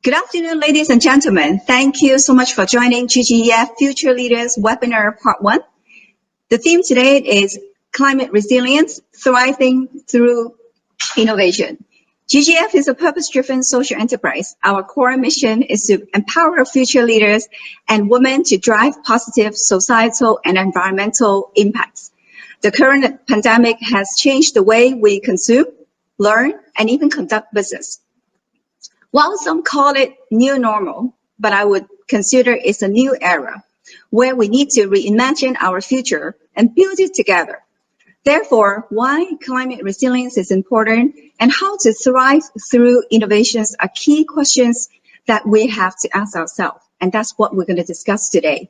Good afternoon, ladies and gentlemen. Thank you so much for joining GGEF Future Leaders Webinar Part 1. The theme today is Climate Resilience, Thriving Through Innovation. GGEF is a purpose-driven social enterprise. Our core mission is to empower future leaders and women to drive positive societal and environmental impacts. The current pandemic has changed the way we consume, learn, and even conduct business. While some call it new normal, but I would consider it's a new era where we need to reimagine our future and build it together. Therefore, why climate resilience is important and how to thrive through innovations are key questions that we have to ask ourselves. And that's what we're going to discuss today.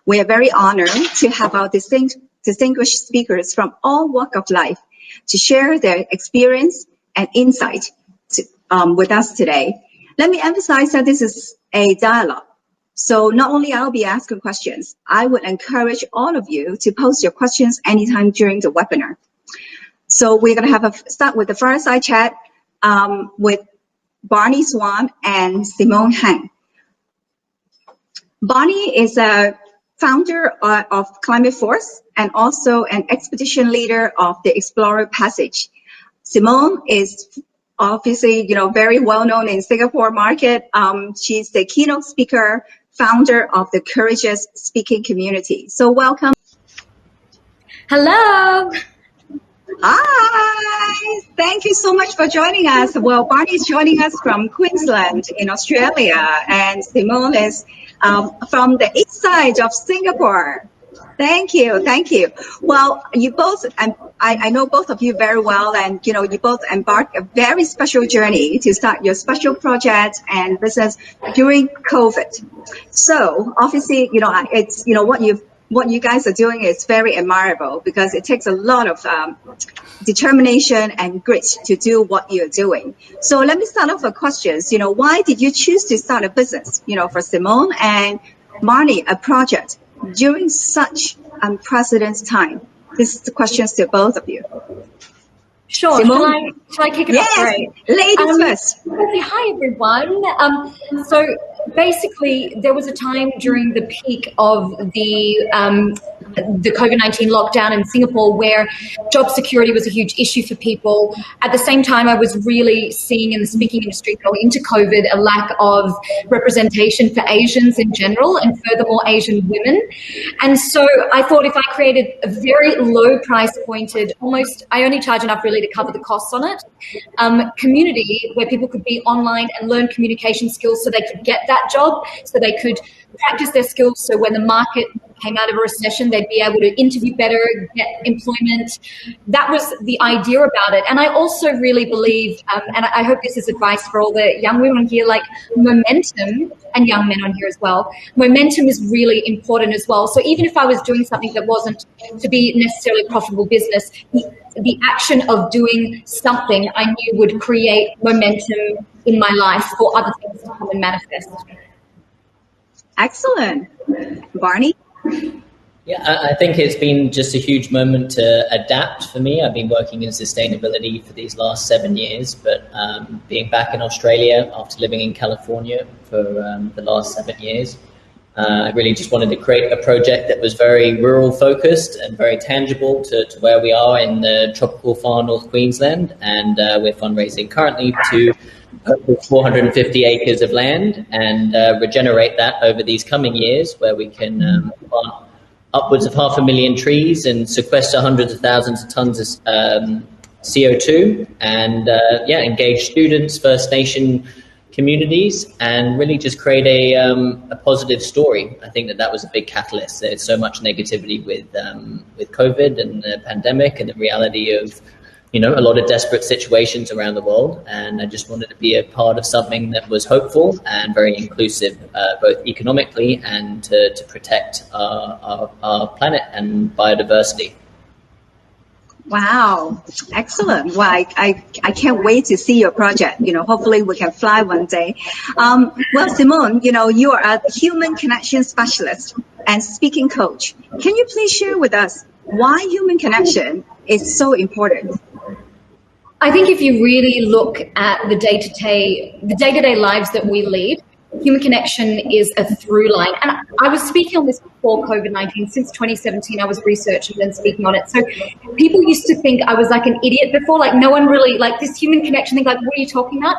We are very honored to have our distinguished speakers from all walks of life to share their experience and insight with us today. Let me emphasize that this is a dialogue. So not only I'll be asking questions, I would encourage all of you to post your questions anytime during the webinar. So we're going to have start with the fireside chat with Barney Swan and Simone Hang. Barney is a founder of Climate Force and also an expedition leader of the Explorer Passage. Simone is obviously, very well known in Singapore market. She's the keynote speaker, founder of the Courageous Speaking Community. So welcome. Hello. Hi. Thank you so much for joining us. Well, Barney's joining us from Queensland in Australia, and Simone is from the east side of Singapore. Thank you. Thank you. Well, you both, I know both of you very well, and, you both embarked a very special journey to start your special project and business during COVID. So obviously, it's, what you guys are doing is very admirable because it takes a lot of determination and grit to do what you're doing. So let me start off with questions. Why did you choose to start a business, for Simone and Barney, a project during such unprecedented time? This is the questions to both of you. Sure. Shall I kick it off? Yes, ladies first. Hi, everyone. So basically, there was a time during the peak of the COVID-19 lockdown in Singapore where job security was a huge issue for people. At the same time, I was really seeing in the speaking industry going into COVID a lack of representation for Asians in general and furthermore Asian women. And so I thought if I created a very low price pointed, I only charge enough really to cover the costs on it, community where people could be online and learn communication skills so they could get that job, so they could practice their skills, so when the market came out of a recession, they'd be able to interview better, get employment. That was the idea about it. And I also really believe, and I hope this is advice for all the young women here, like momentum, and young men on here as well, momentum is really important as well. So even if I was doing something that wasn't to be necessarily profitable business, the action of doing something I knew would create momentum in my life for other things to come and manifest. Excellent. Barney? Yeah, I think it's been just a huge moment to adapt for me. I've been working in sustainability for these last 7 years, but being back in Australia after living in California for the last 7 years, I really just wanted to create a project that was very rural focused and very tangible to where we are in the tropical far north Queensland. And we're fundraising currently to 450 acres of land and regenerate that over these coming years, where we can plant upwards of 500,000 trees and sequester hundreds of thousands of tons of CO2 and engage students, First Nation communities, and really just create a positive story. I think that was a big catalyst. There's so much negativity with COVID and the pandemic and the reality of a lot of desperate situations around the world, and I just wanted to be a part of something that was hopeful and very inclusive, both economically and to protect our planet and biodiversity. Wow, excellent. Well, I can't wait to see your project. Hopefully we can fly one day. Well, Simone, you are a human connection specialist and speaking coach. Can you please share with us why human connection is so important? I think if you really look at the day-to-day lives that we lead, human connection is a through line. And I was speaking on this before COVID-19. Since 2017, I was researching and speaking on it. So people used to think I was like an idiot before, like no one really, like this human connection thing, like what are you talking about?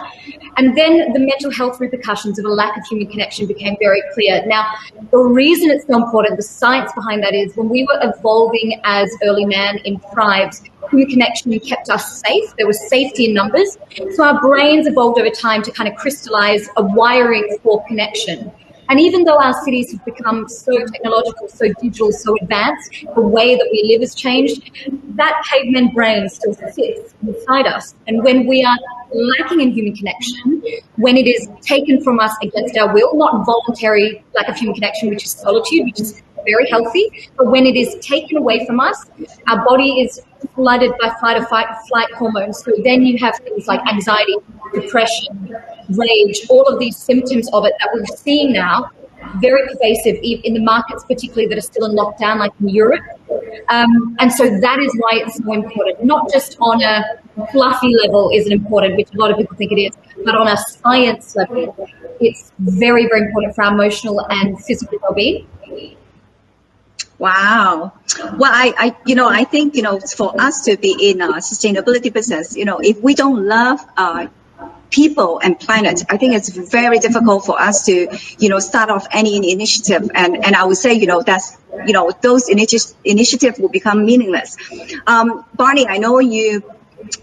And then the mental health repercussions of a lack of human connection became very clear. Now, the reason it's so important, the science behind that is when we were evolving as early man in tribes, human connection kept us safe. There was safety in numbers. So our brains evolved over time to kind of crystallize a wiring for connection. And even though our cities have become so technological, so digital, so advanced, the way that we live has changed, that caveman brain still sits inside us. And when we are lacking in human connection, when it is taken from us against our will, not voluntary lack of human connection, which is solitude, which is very healthy, but when it is taken away from us, our body is flooded by fight or flight hormones. So then you have things like anxiety, depression, rage, all of these symptoms of it that we're seeing now, very pervasive in the markets, particularly that are still in lockdown, like in Europe. And so that is why it's so important. Not just on a fluffy level is it important, which a lot of people think it is, but on a science level, it's very, very important for our emotional and physical well-being. Wow. Well, I think, for us to be in a sustainability business, if we don't love people and planet, I think it's very difficult for us to, start off any initiative. And I would say, that's, those initiatives will become meaningless. Barney, I know you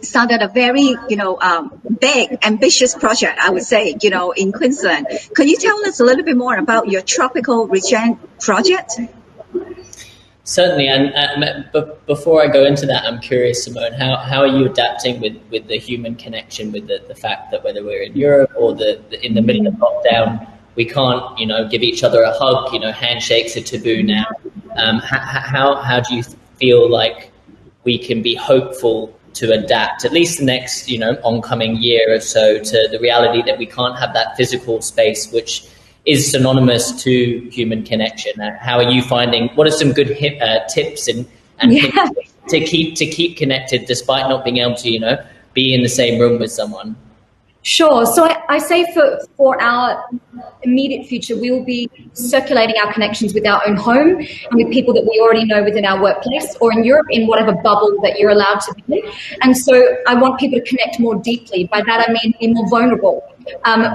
started a very, big, ambitious project, I would say, in Queensland. Could you tell us a little bit more about your tropical regen project? Certainly, but before I go into that, I'm curious, Simone, how are you adapting with the human connection, with the fact that whether we're in Europe or in the middle of lockdown, we can't, give each other a hug, handshakes are taboo now. How do you feel like we can be hopeful to adapt, at least the next, oncoming year or so, to the reality that we can't have that physical space, which is synonymous to human connection? How are you finding? What are some good tips and to keep connected despite not being able to be in the same room with someone? Sure. So I say for our immediate future, we will be circulating our connections with our own home and with people that we already know within our workplace, or in Europe, in whatever bubble that you're allowed to be in. And so I want people to connect more deeply. By that, I mean be more vulnerable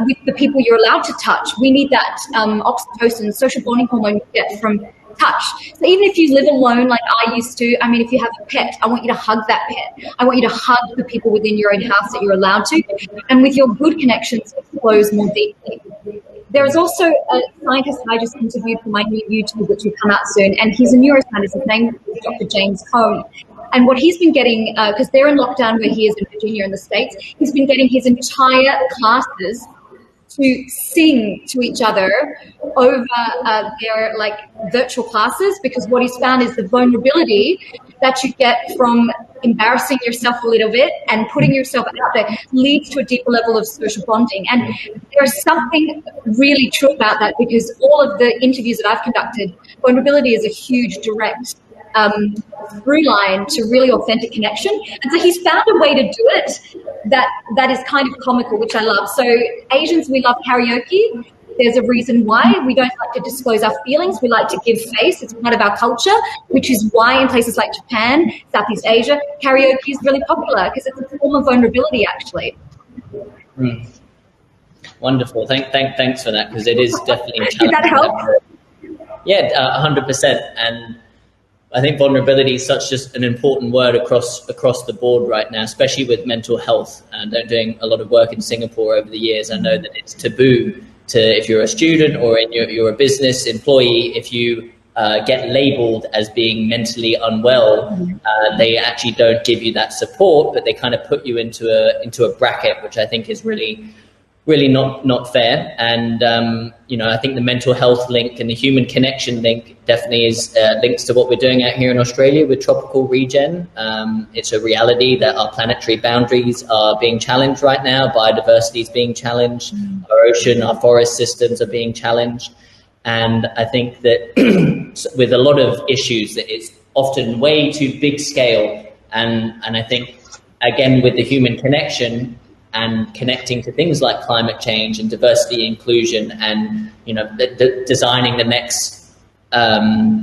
with the people you're allowed to touch. We need that oxytocin, social bonding hormone you get from touch. So even if you live alone like I used to, if you have a pet, I want you to hug that pet. I want you to hug the people within your own house that you're allowed to. And with your good connections, it flows more deeply. There is also a scientist I just interviewed for my new YouTube, which will come out soon, and he's a neuroscientist. His name is Dr. James Cohn. And what he's been getting, because they're in lockdown where he is in Virginia in the States, he's been getting his entire classes to sing to each other over their virtual classes, because what he's found is the vulnerability that you get from embarrassing yourself a little bit and putting yourself out there leads to a deeper level of social bonding. And there's something really true about that, because all of the interviews that I've conducted, vulnerability is a huge direct through line to really authentic connection. And so he's found a way to do it that is kind of comical, which I love. So Asians, we love karaoke. There's a reason why. We don't like to disclose our feelings. We like to give face. It's part of our culture, which is why in places like Japan, Southeast Asia, karaoke is really popular, because it's a form of vulnerability, actually. Wonderful. Thanks for that, because it is definitely a challenge. Did that help? Yeah, 100%. And I think vulnerability is such just an important word across the board right now, especially with mental health. And I'm doing a lot of work in Singapore over the years. I know that it's taboo to, if you're a student or you're a business employee, if you get labeled as being mentally unwell, they actually don't give you that support, but they kind of put you into a bracket, which I think is really not fair. And I think the mental health link and the human connection link definitely is links to what we're doing out here in Australia with tropical regen. It's a reality that our planetary boundaries are being challenged right now. Biodiversity is being challenged. Our ocean, our forest systems are being challenged. And I think that with a lot of issues, that it's often way too big scale. And I think again, with the human connection and connecting to things like climate change and diversity, inclusion, and designing the next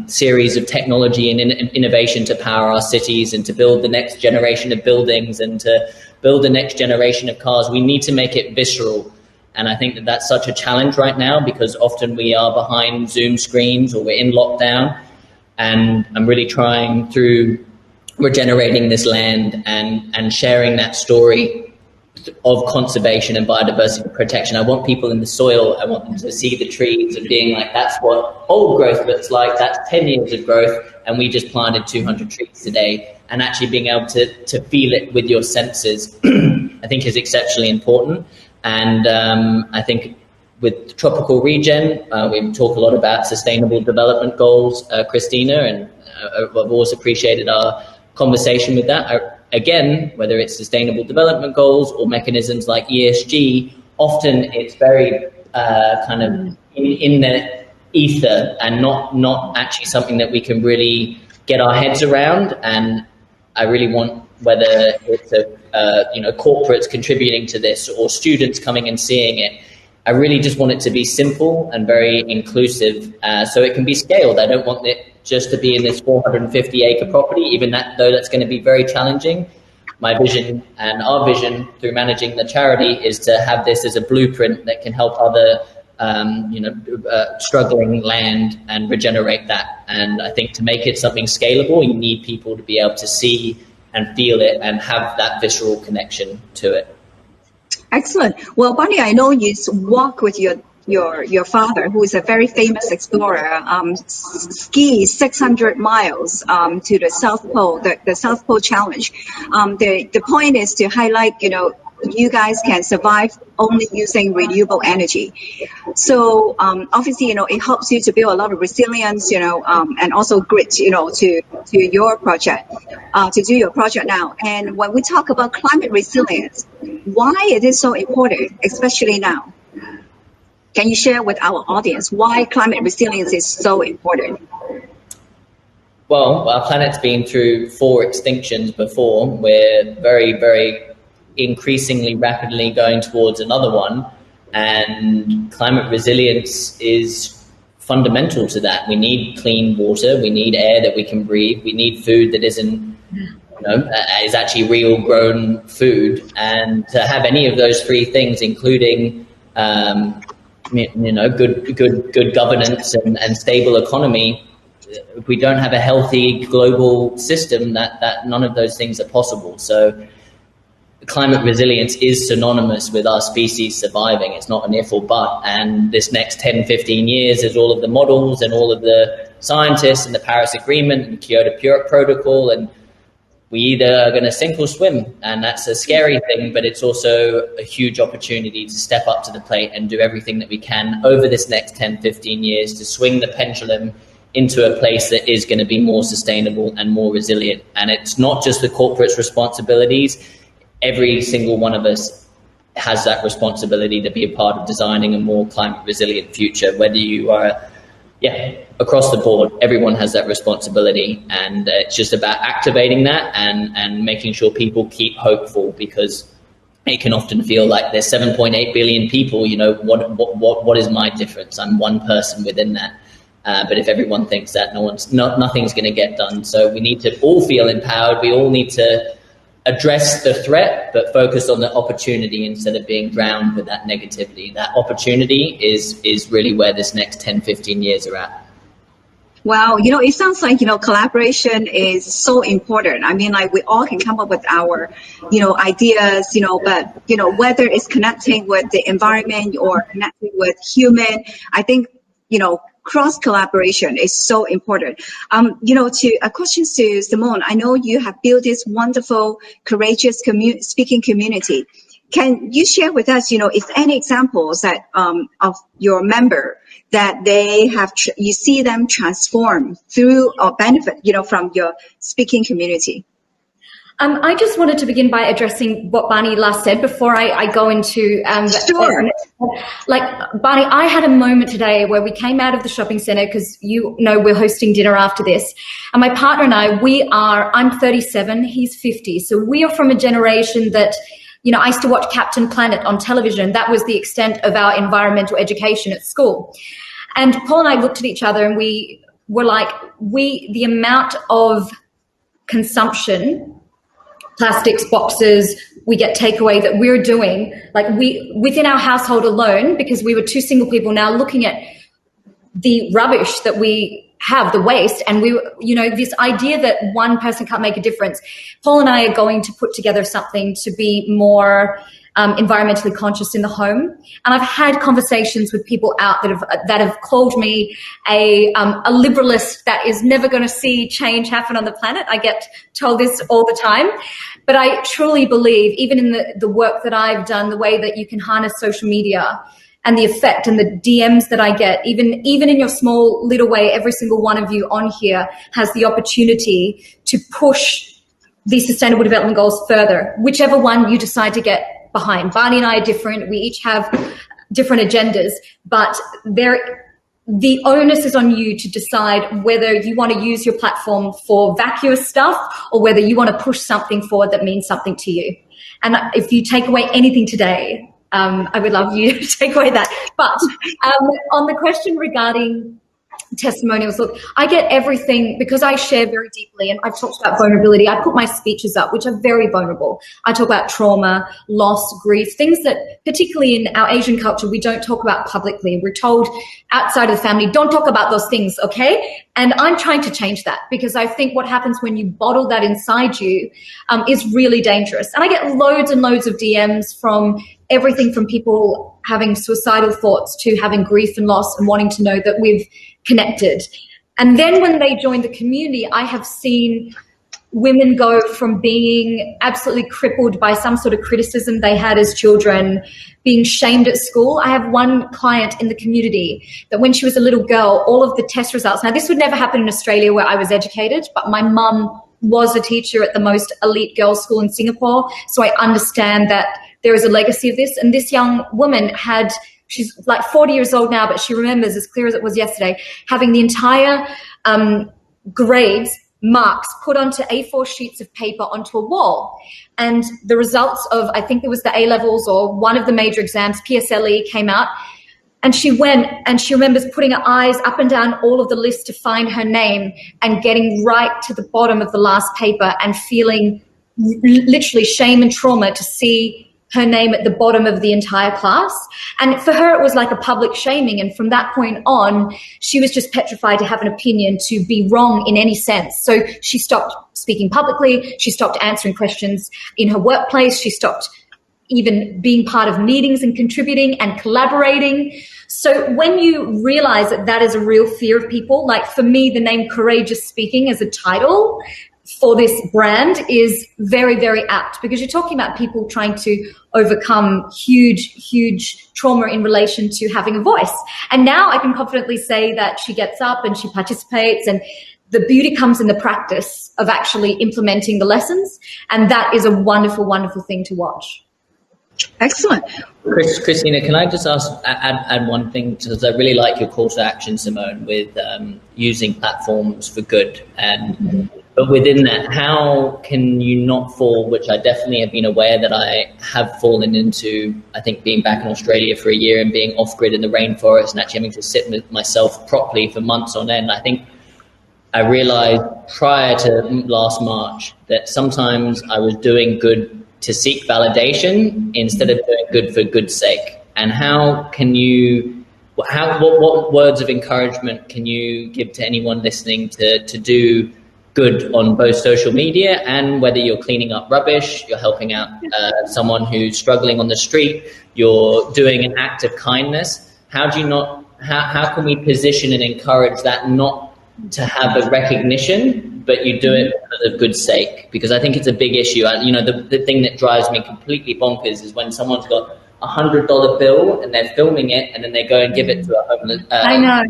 series of technology and innovation to power our cities and to build the next generation of buildings and to build the next generation of cars, we need to make it visceral. And I think that that's such a challenge right now, because often we are behind Zoom screens or we're in lockdown. And I'm really trying, through regenerating this land and sharing that story of conservation and biodiversity protection. I want people in the soil, I want them to see the trees and being like, that's what old growth looks like, that's 10 years of growth, and we just planted 200 trees today. And actually being able to feel it with your senses, I think is exceptionally important. And I think with tropical regen, we talk a lot about sustainable development goals, Christina, and I've always appreciated our conversation with that. Again, whether it's sustainable development goals or mechanisms like ESG, often it's very kind of in the ether and not actually something that we can really get our heads around. And I really want, whether it's corporates contributing to this or students coming and seeing it, I really just want it to be simple and very inclusive, so it can be scaled. I don't want it just to be in this 450-acre property, even though that's going to be very challenging. My vision and our vision through managing the charity is to have this as a blueprint that can help other struggling land and regenerate that. And I think to make it something scalable, you need people to be able to see and feel it and have that visceral connection to it. Excellent. Well, Bonnie, I know you walk with your father, who is a very famous explorer, ski 600 miles to the South Pole, the South Pole Challenge. The point is to highlight, you guys can survive only using renewable energy. So obviously, it helps you to build a lot of resilience, and also grit, to your project, to do your project now. And when we talk about climate resilience, why it is so important, especially now? Can you share with our audience why climate resilience is so important? Well, our planet's been through 4 extinctions before. We're very, very increasingly rapidly going towards another one, and climate resilience is fundamental to that. We need clean water, we need air that we can breathe, we need food that isn't, is actually real grown food. And to have any of those 3 things, including good governance and stable economy, if we don't have a healthy global system, that none of those things are possible. So climate resilience is synonymous with our species surviving. It's not an if or but. And this next 10, 15 years, as all of the models and all of the scientists and the Paris Agreement and the Kyoto Protocol, and we either are going to sink or swim. And that's a scary thing, but it's also a huge opportunity to step up to the plate and do everything that we can over this next 10, 15 years to swing the pendulum into a place that is going to be more sustainable and more resilient. And it's not just the corporate's responsibilities. Every single one of us has that responsibility to be a part of designing a more climate resilient future, whether you are, across the board, everyone has that responsibility. And it's just about activating that and making sure people keep hopeful, because it can often feel like there's 7.8 billion people, what is my difference? I'm one person within that. But if everyone thinks that, nothing's going to get done. So we need to all feel empowered. We all need to address the threat, but focus on the opportunity instead of being drowned with that negativity. That opportunity is really where this next 10, 15 years are at. Wow, it sounds like, collaboration is so important. I mean, like, we all can come up with our, ideas, but, whether it's connecting with the environment or connecting with human, I think, cross collaboration is so important. To questions to Simone, I know you have built this wonderful, courageous speaking community. Can you share with us, if any examples that of your member that they have, you see them transform through or benefit, from your speaking community? I just wanted to begin by addressing what Barney last said before I go into Sure. like, Barney, I had a moment today where we came out of the shopping centre because we're hosting dinner after this, and my partner and I'm 37, he's 50, so we are from a generation that, I used to watch Captain Planet on television. That was the extent of our environmental education at school. And Paul and I looked at each other and we were like, the amount of consumption, plastics, boxes, we get takeaway that we're doing, like within our household alone, because we were two single people now looking at the rubbish that we have, the waste, and this idea that one person can't make a difference. Paul and I are going to put together something to be more environmentally conscious in the home, and I've had conversations with people out that have called me a liberalist that is never going to see change happen on the planet. I get told this all the time, but I truly believe, even in the work that I've done, the way that you can harness social media and the effect and the DMs that I get, even in your small little way, every single one of you on here has the opportunity to push these Sustainable Development Goals further, whichever one you decide to get behind. Barney and I are different. We each have different agendas, but the onus is on you to decide whether you want to use your platform for vacuous stuff or whether you want to push something forward that means something to you. And if you take away anything today, I would love you to take away that. But on the question regarding testimonials, look, I get everything because I share very deeply, and I've talked about vulnerability. I put my speeches up, which are very vulnerable. I talk about trauma, loss, grief, things that particularly in our Asian culture we don't talk about publicly. We're told outside of the family, don't talk about those things, okay? And I'm trying to change that, because I think what happens when you bottle that inside you is really dangerous. And I get loads and loads of DMs from everything from people having suicidal thoughts to having grief and loss and wanting to know that we've connected. And then when they join the community, I have seen women go from being absolutely crippled by some sort of criticism they had as children, being shamed at school. I have one client in the community that when she was a little girl, all of the test results, now this would never happen in Australia where I was educated, but my mum was a teacher at the most elite girls' school in Singapore, so I understand that there is a legacy of this. And this young woman she's like 40 years old now, but she remembers as clear as it was yesterday, having the entire grades, marks put onto A4 sheets of paper onto a wall. And the results of, I think it was the A-levels or one of the major exams, PSLE, came out. And she went and she remembers putting her eyes up and down all of the lists to find her name and getting right to the bottom of the last paper and feeling literally shame and trauma to see her name at the bottom of the entire class. And for her, it was like a public shaming. And from that point on, she was just petrified to have an opinion, to be wrong in any sense. So she stopped speaking publicly. She stopped answering questions in her workplace. She stopped even being part of meetings and contributing and collaborating. So when you realize that that is a real fear of people, like for me, the name Courageous Speaking as a title for this brand is very, very apt, because you're talking about people trying to overcome huge trauma in relation to having a voice. And now I can confidently say that she gets up and she participates, and the beauty comes in the practice of actually implementing the lessons. And that is a wonderful, wonderful thing to watch. Excellent. Christina, can I just add one thing? Because I really like your call to action, Simone, with using platforms for good. But within that, how can you not fall, which I definitely have been aware that I have fallen into, I think being back in Australia for a year and being off-grid in the rainforest and actually having to sit with myself properly for months on end. I think I realized prior to last March that sometimes I was doing good to seek validation instead of doing good for good's sake. And how can you, what words of encouragement can you give to anyone listening to do good on both social media, and whether you're cleaning up rubbish, you're helping out someone who's struggling on the street, you're doing an act of kindness? How can we position and encourage that not to have a recognition, but you do it for the good sake? Because I think it's a big issue. The thing that drives me completely bonkers is when someone's got $100 bill and they're filming it and then they go and give it to a homeless. I know.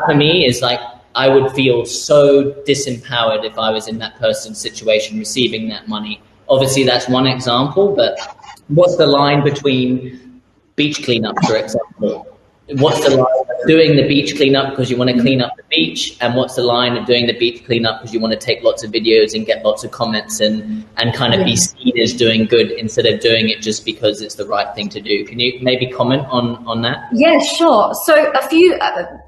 For me, is like, I would feel so disempowered if I was in that person's situation receiving that money. Obviously, that's one example, but what's the line between beach cleanup, for example? What's the line of doing the beach cleanup because you want to clean up the beach, and what's the line of doing the beach cleanup because you want to take lots of videos and get lots of comments and kind of be seen as doing good instead of doing it just because it's the right thing to do? Can you maybe comment on that? Yeah, sure. So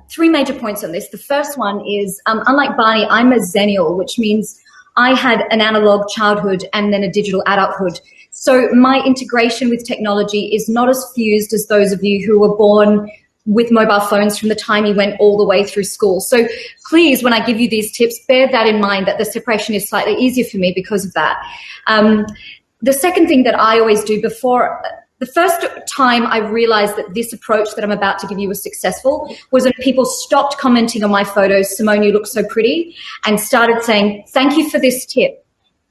three major points on this. The first one is, unlike Barney, I'm a Xennial, which means I had an analog childhood and then a digital adulthood. So my integration with technology is not as fused as those of you who were born with mobile phones from the time you went all the way through school. So please, when I give you these tips, bear that in mind, that the separation is slightly easier for me because of that. The second thing that I always do the first time I realized that this approach that I'm about to give you was successful was when people stopped commenting on my photos, "Simone, you look so pretty," and started saying, "Thank you for this tip.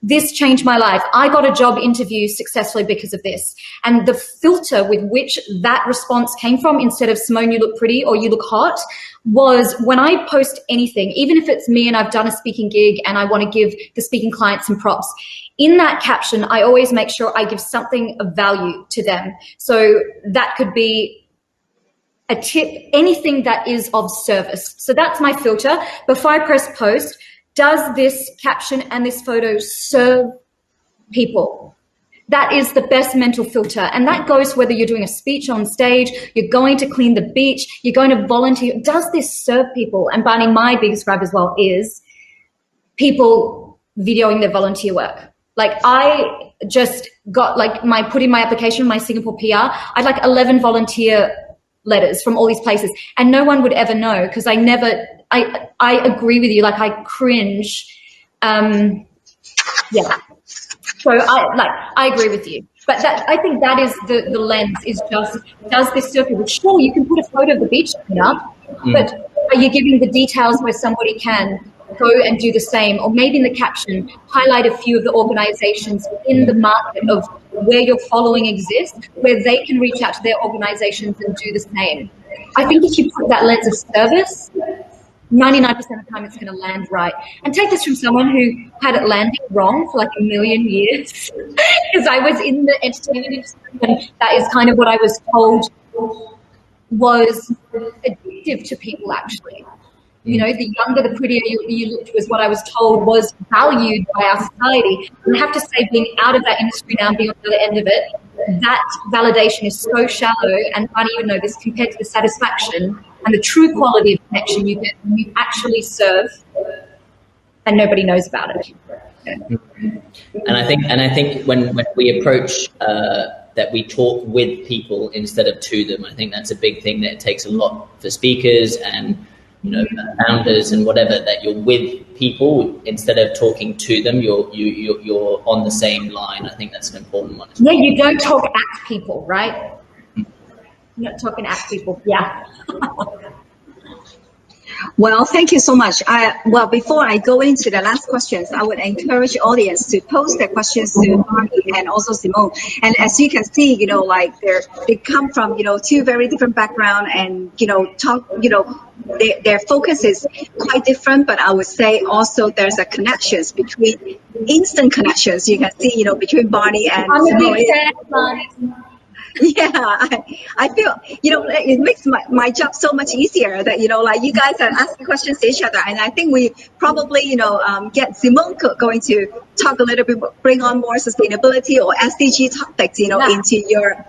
This changed my life. I got a job interview successfully because of this." And the filter with which that response came from, instead of "Simone, you look pretty" or "you look hot," was when I post anything, even if it's me and I've done a speaking gig and I want to give the speaking client some props, in that caption, I always make sure I give something of value to them. So that could be a tip, anything that is of service. So that's my filter. Before I press post, does this caption and this photo serve people? That is the best mental filter. And that goes whether you're doing a speech on stage, you're going to clean the beach, you're going to volunteer. Does this serve people? And Barney, my biggest grab as well is people videoing their volunteer work. Like I just got put in my application, my Singapore PR, I had 11 volunteer letters from all these places, and no one would ever know because I agree with you. I cringe. Yeah. So I agree with you. But I think that is the lens, is just, does this serve people? Sure, you can put a photo of the beach cleanup, but are you giving the details where somebody can go and do the same? Or maybe in the caption, highlight a few of the organizations in the market of where your following exists, where they can reach out to their organizations and do the same. I think if you put that lens of service, 99% of the time it's going to land right. And take this from someone who had it landing wrong for a million years, because I was in the entertainment industry, and that is kind of what I was told was addictive to people, actually. You know, the younger, the prettier you looked was what I was told was valued by our society. And I have to say, being out of that industry now and being on the other end of it, that validation is so shallow, and I don't even know this, compared to the satisfaction and the true quality of connection you get when you actually serve and nobody knows about it. Yeah. And I think when we approach that we talk with people instead of to them, I think that's a big thing, that it takes a lot for speakers and founders and whatever, that you're with people instead of talking to them. You're on the same line. I think that's an important one. Yeah, you don't talk at people, right? You're not talking at people. Yeah. Well, thank you so much. Before I go into the last questions, I would encourage the audience to post their questions to Barney and also Simone. And as you can see, they come from, two very different backgrounds, and, their focus is quite different. But I would say also there's a connections between instant connections. You can see, between Barney and I'm Simone. a big fan of Barney. Yeah, I feel, it makes my job so much easier that, you guys are asking questions to each other. And I think we probably, get Simone going to talk a little bit, bring on more sustainability or SDG topics, into your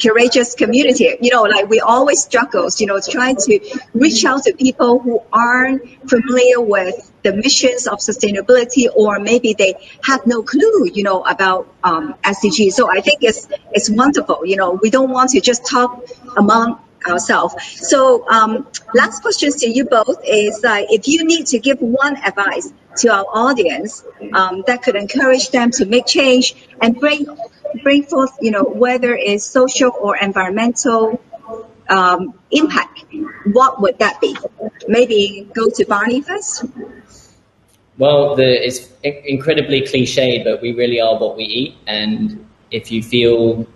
courageous community. We always struggle, trying to reach out to people who aren't familiar with the missions of sustainability, or maybe they have no clue, about SDG. So I think it's wonderful. We don't want to just talk among ourselves. So last question to you both is, if you need to give one advice to our audience that could encourage them to make change and bring forth, whether it's social or environmental impact, what would that be? Maybe go to Barney first. Well, it's incredibly cliche, but we really are what we eat. And if you feel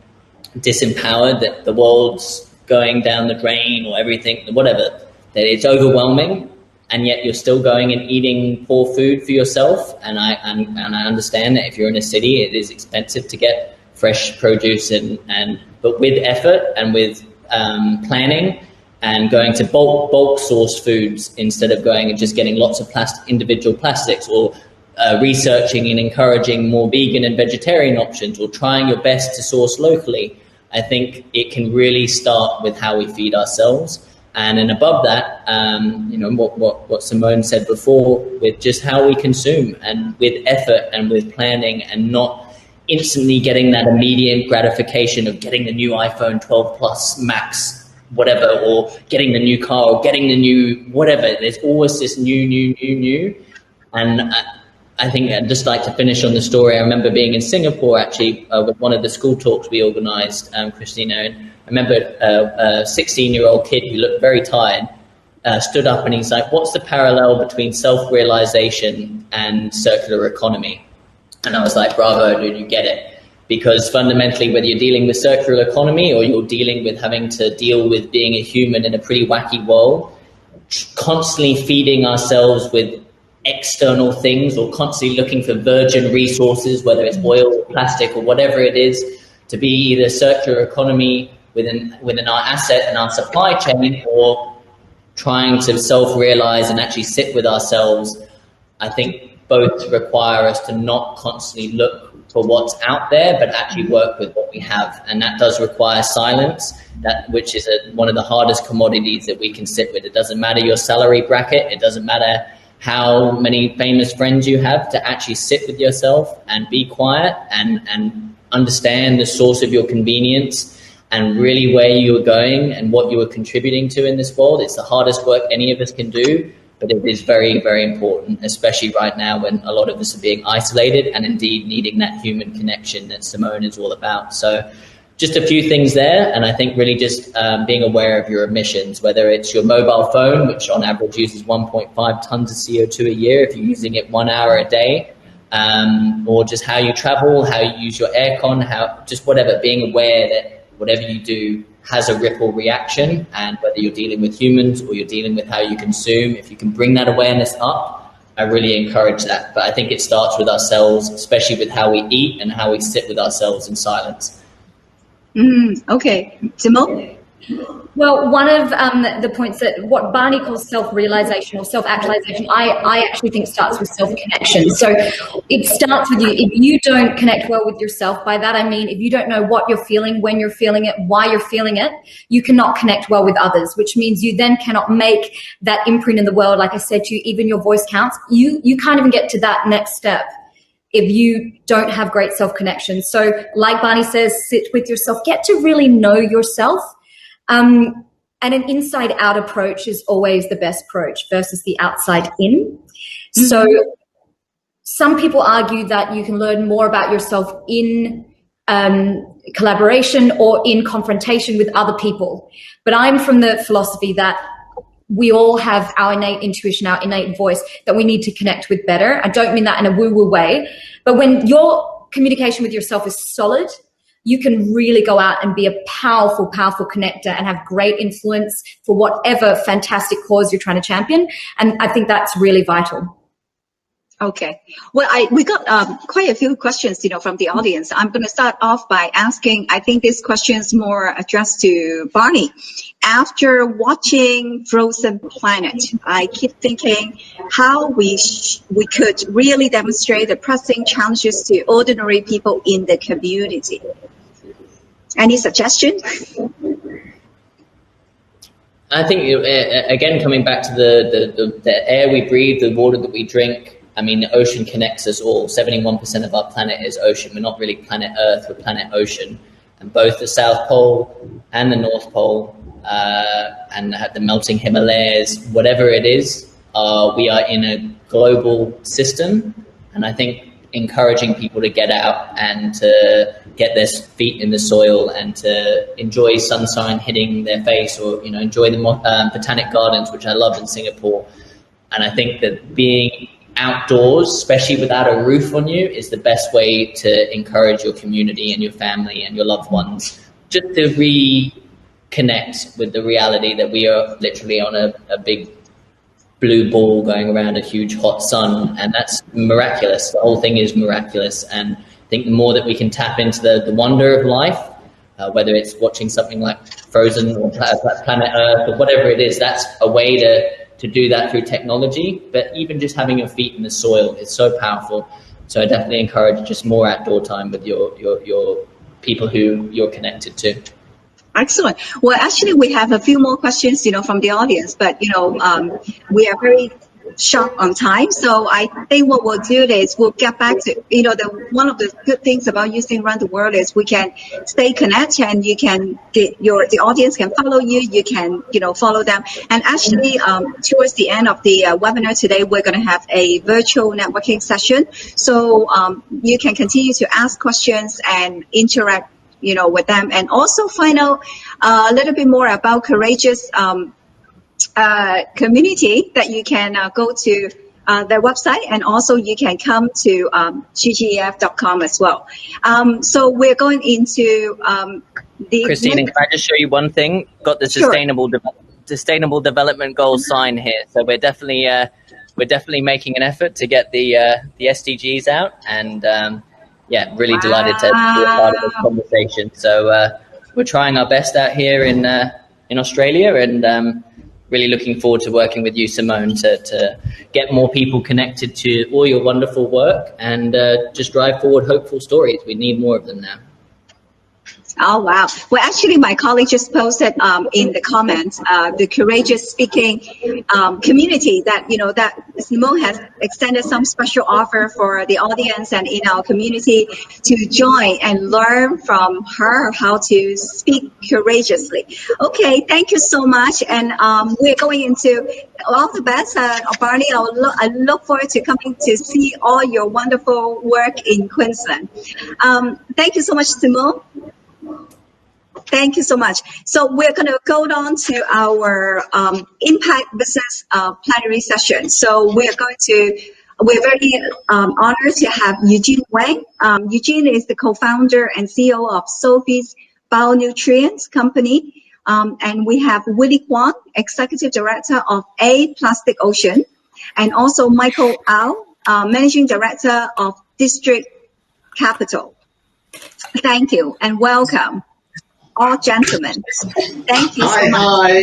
disempowered, that the world's going down the drain or everything, whatever, that it's overwhelming, and yet you're still going and eating poor food for yourself. And I understand that if you're in a city, it is expensive to get fresh produce, but with effort and with planning and going to bulk source foods instead of going and just getting lots of individual plastics, or researching and encouraging more vegan and vegetarian options, or trying your best to source locally. I think it can really start with how we feed ourselves. And then above that, what Simone said before, with just how we consume, and with effort and with planning, and not instantly getting that immediate gratification of getting the new iPhone 12 Plus Max, whatever, or getting the new car, or getting the new whatever. There's always this new. And I think I'd just like to finish on the story. I remember being in Singapore, actually, with one of the school talks we organized, Christina, and I remember a 16-year-old kid who looked very tired stood up and he's like, what's the parallel between self-realization and circular economy? And I was like, bravo, dude, you get it. Because fundamentally, whether you're dealing with circular economy or you're dealing with having to deal with being a human in a pretty wacky world, constantly feeding ourselves with external things, or constantly looking for virgin resources, whether it's oil or plastic or whatever it is, to be either circular economy within our asset and our supply chain, or trying to self-realize and actually sit with ourselves. I think both require us to not constantly look for what's out there, but actually work with what we have. And that does require silence, which is one of the hardest commodities that we can sit with. It doesn't matter your salary bracket. It doesn't matter how many famous friends you have, to actually sit with yourself and be quiet and understand the source of your convenience and really where you are going and what you are contributing to in this world. It's the hardest work any of us can do, but it is very, very important, especially right now when a lot of us are being isolated and indeed needing that human connection that Simone is all about. So just a few things there, and I think really just being aware of your emissions, whether it's your mobile phone, which on average uses 1.5 tons of CO2 a year if you're using it 1 hour a day, or just how you travel, how you use your aircon, just whatever, being aware that whatever you do has a ripple reaction, and whether you're dealing with humans or you're dealing with how you consume, if you can bring that awareness up, I really encourage that. But I think it starts with ourselves, especially with how we eat and how we sit with ourselves in silence. Okay. Simone? Well, one of the points that what Barney calls self-realization or self-actualization, I actually think starts with self-connection. So it starts with you. If you don't connect well with yourself, by that I mean if you don't know what you're feeling, when you're feeling it, why you're feeling it, you cannot connect well with others, which means you then cannot make that imprint in the world. Like I said to you, even your voice counts. You can't even get to that next step if you don't have great self-connection. So like Barney says, sit with yourself, get to really know yourself. And an inside-out approach is always the best approach versus the outside-in. Mm-hmm. So some people argue that you can learn more about yourself in collaboration or in confrontation with other people. But I'm from the philosophy that we all have our innate intuition, our innate voice that we need to connect with better. I don't mean that in a woo-woo way, but when your communication with yourself is solid, you can really go out and be a powerful, powerful connector and have great influence for whatever fantastic cause you're trying to champion. And I think that's really vital. Okay. Well, we got quite a few questions, from the audience. I'm going to start off by asking, I think this question is more addressed to Barney. After watching Frozen Planet, I keep thinking how we could really demonstrate the pressing challenges to ordinary people in the community. Any suggestions? I think, again, coming back to the air we breathe, the water that we drink, I mean, the ocean connects us all. 71% of our planet is ocean. We're not really planet Earth, we're planet ocean. And both the South Pole and the North Pole and the melting Himalayas, whatever it is, we are in a global system. And I think encouraging people to get out and to get their feet in the soil and to enjoy sunshine hitting their face, or enjoy the botanic gardens, which I love in Singapore. And I think that being outdoors, especially without a roof on you, is the best way to encourage your community and your family and your loved ones just to reconnect with the reality that we are literally on a big blue ball going around a huge hot sun, and that's miraculous. The whole thing is miraculous, and I think the more that we can tap into the wonder of life, whether it's watching something like Frozen or Planet Earth or whatever it is, that's a way to do that through technology. But even just having your feet in the soil is so powerful. So I definitely encourage just more outdoor time with your people who you're connected to. Excellent. Well, actually, we have a few more questions, from the audience, but, we are very short on time. So I think what we'll do is we'll get back to, one of the good things about using Run the World is we can stay connected, and you can get the audience can follow you. You can, follow them. And actually, towards the end of the webinar today, we're going to have a virtual networking session. So you can continue to ask questions and interact with them, and also find out a little bit more about Courageous community that you can go to their website, and also you can come to ggef.com as well. So we're going into the... Christina, can I just show you one thing? Got the Sustainable Development Goals sign here. So we're definitely making an effort to get the SDGs out, and really delighted to be a part of this conversation. So we're trying our best out here in Australia, and really looking forward to working with you, Simone, to get more people connected to all your wonderful work, and just drive forward hopeful stories. We need more of them now. Oh, wow. Well, actually, my colleague just posted in the comments the Courageous Speaking community that, that Simone has extended some special offer for the audience and in our community to join and learn from her how to speak courageously. Okay, thank you so much. And we're going into all the best. Barney, I look forward to coming to see all your wonderful work in Queensland. Thank you so much, Simone. Thank you so much. So we're going to go on to our impact business plenary session. So we're very honored to have Eugene Wang. Eugene is the co-founder and CEO of Sophie's Bionutrients Company. And we have Willie Kwong, Executive Director of A Plastic Ocean, and also Michael Au, Managing Director of District Capital. Thank you and welcome, all gentlemen. Thank you so much.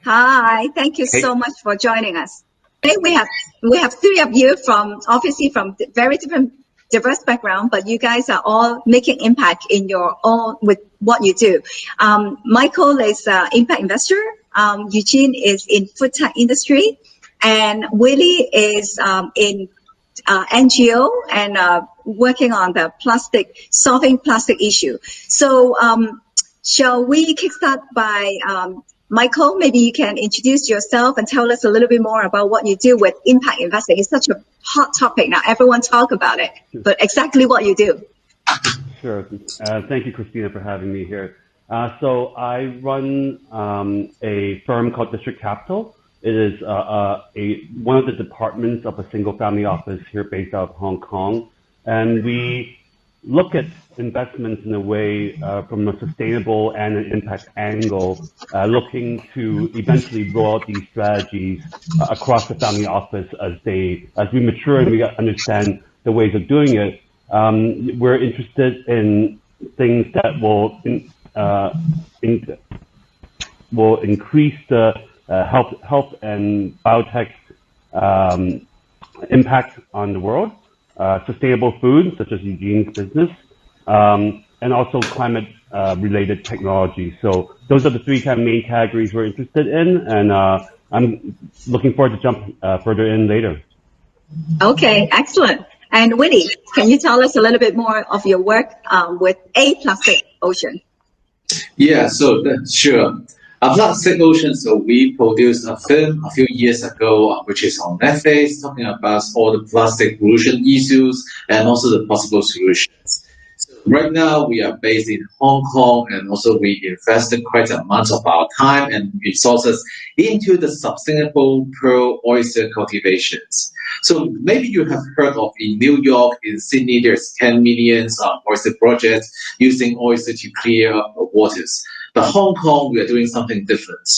Hi. Thank you so much for joining us. Today we have three of you obviously from very diverse background, but you guys are all making impact in your own with what you do. Michael is an impact investor. Eugene is in food tech industry, and Willie is in NGO and working on the solving plastic issue. So shall we kickstart by Michael? Maybe you can introduce yourself and tell us a little bit more about what you do with impact investing. It's such a hot topic now. Everyone talk about it, but exactly what you do. Sure. Thank you, Christina, for having me here. So I run a firm called District Capital. It is one of the departments of a single family office here based out of Hong Kong. And we look at investments in a way from a sustainable and an impact angle, looking to eventually roll out these strategies across the family office as we mature and we understand the ways of doing it. We're interested in things that will increase the health and biotech impact on the world, sustainable food, such as Eugene's business, and also climate-related technology. So those are the three kind of main categories we're interested in, and I'm looking forward to jump further in later. Okay, excellent. And Winnie, can you tell us a little bit more of your work with A Plastic Ocean? Yeah, so sure. Plastic Ocean, so we produced a film a few years ago, which is on Netflix, talking about all the plastic pollution issues and also the possible solutions. So right now, we are based in Hong Kong, and also we invested quite a amount of our time and resources into the sustainable pearl oyster cultivations. So maybe you have heard of in New York, in Sydney, there's 10 million oyster projects using oyster to clear waters. But Hong Kong, we are doing something different.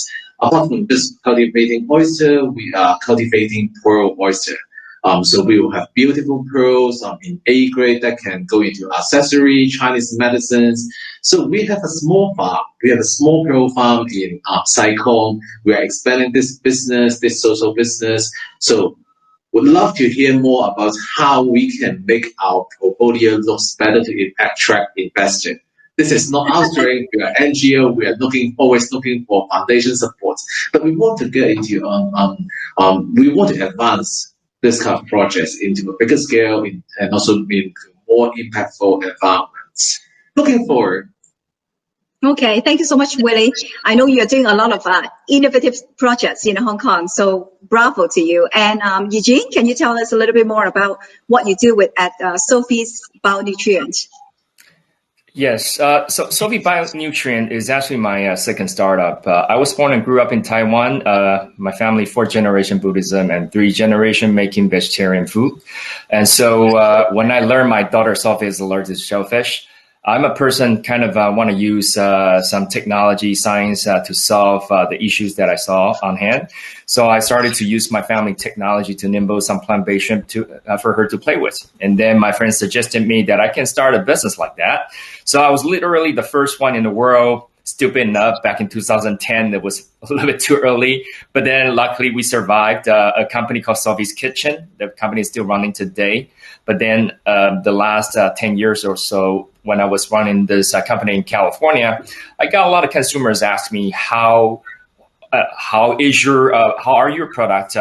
apart from just cultivating oyster, we are cultivating pearl oyster. So we will have beautiful pearls in A grade that can go into accessory, Chinese medicines. So we have a small farm. We have a small pearl farm in Saikong. We are expanding this business, this social business. So would love to hear more about how we can make our portfolio look better to attract investors. This is not our strength. We are NGO. We are always looking for foundation support, but we want to get into we want to advance this kind of projects into a bigger scale and also into more impactful environments. Looking forward. Okay, thank you so much, Willie. I know you're doing a lot of innovative projects in Hong Kong, so bravo to you. And Eugene, can you tell us a little bit more about what you do at Sophie's Bionutrient? Yes, so Sophie Bionutrient is actually my second startup. I was born and grew up in Taiwan. My family, 4th generation Buddhism and 3rd generation making vegetarian food. And so when I learned my daughter Sophie is allergic to shellfish, I'm a person kind of want to use some technology, science to solve the issues that I saw on hand. So I started to use my family technology to nimble some plant-based shrimp for her to play with. And then my friend suggested me that I can start a business like that. So I was literally the first one in the world. Stupid enough, back in 2010, it was a little bit too early. But then luckily we survived a company called Sophie's Kitchen. The company is still running today. But then the last 10 years or so, when I was running this company in California, I got a lot of consumers ask me how are your products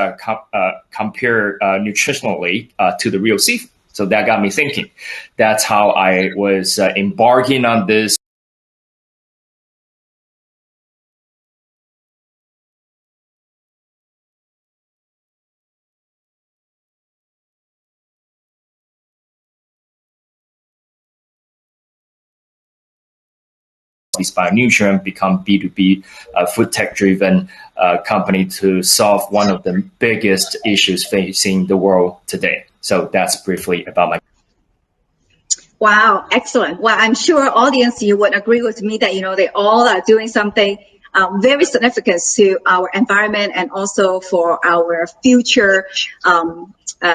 compare nutritionally to the real seafood? So that got me thinking. That's how I was embarking on this Bionutrient become B2B food tech driven company to solve one of the biggest issues facing the world today. So that's briefly about my. Wow, excellent. Well, I'm sure audience, you would agree with me that, they all are doing something very significant to our environment and also for our future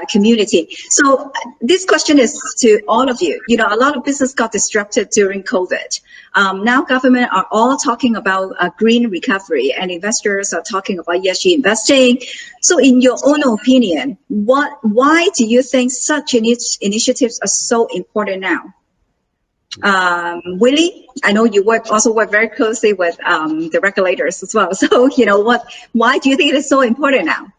community. So this question is to all of you. A lot of business got disrupted during COVID. Now government are all talking about green recovery and investors are talking about ESG investing. So in your own opinion, why do you think such initiatives are so important now? Willie, I know you also work very closely with the regulators as well. So, why do you think it is so important now?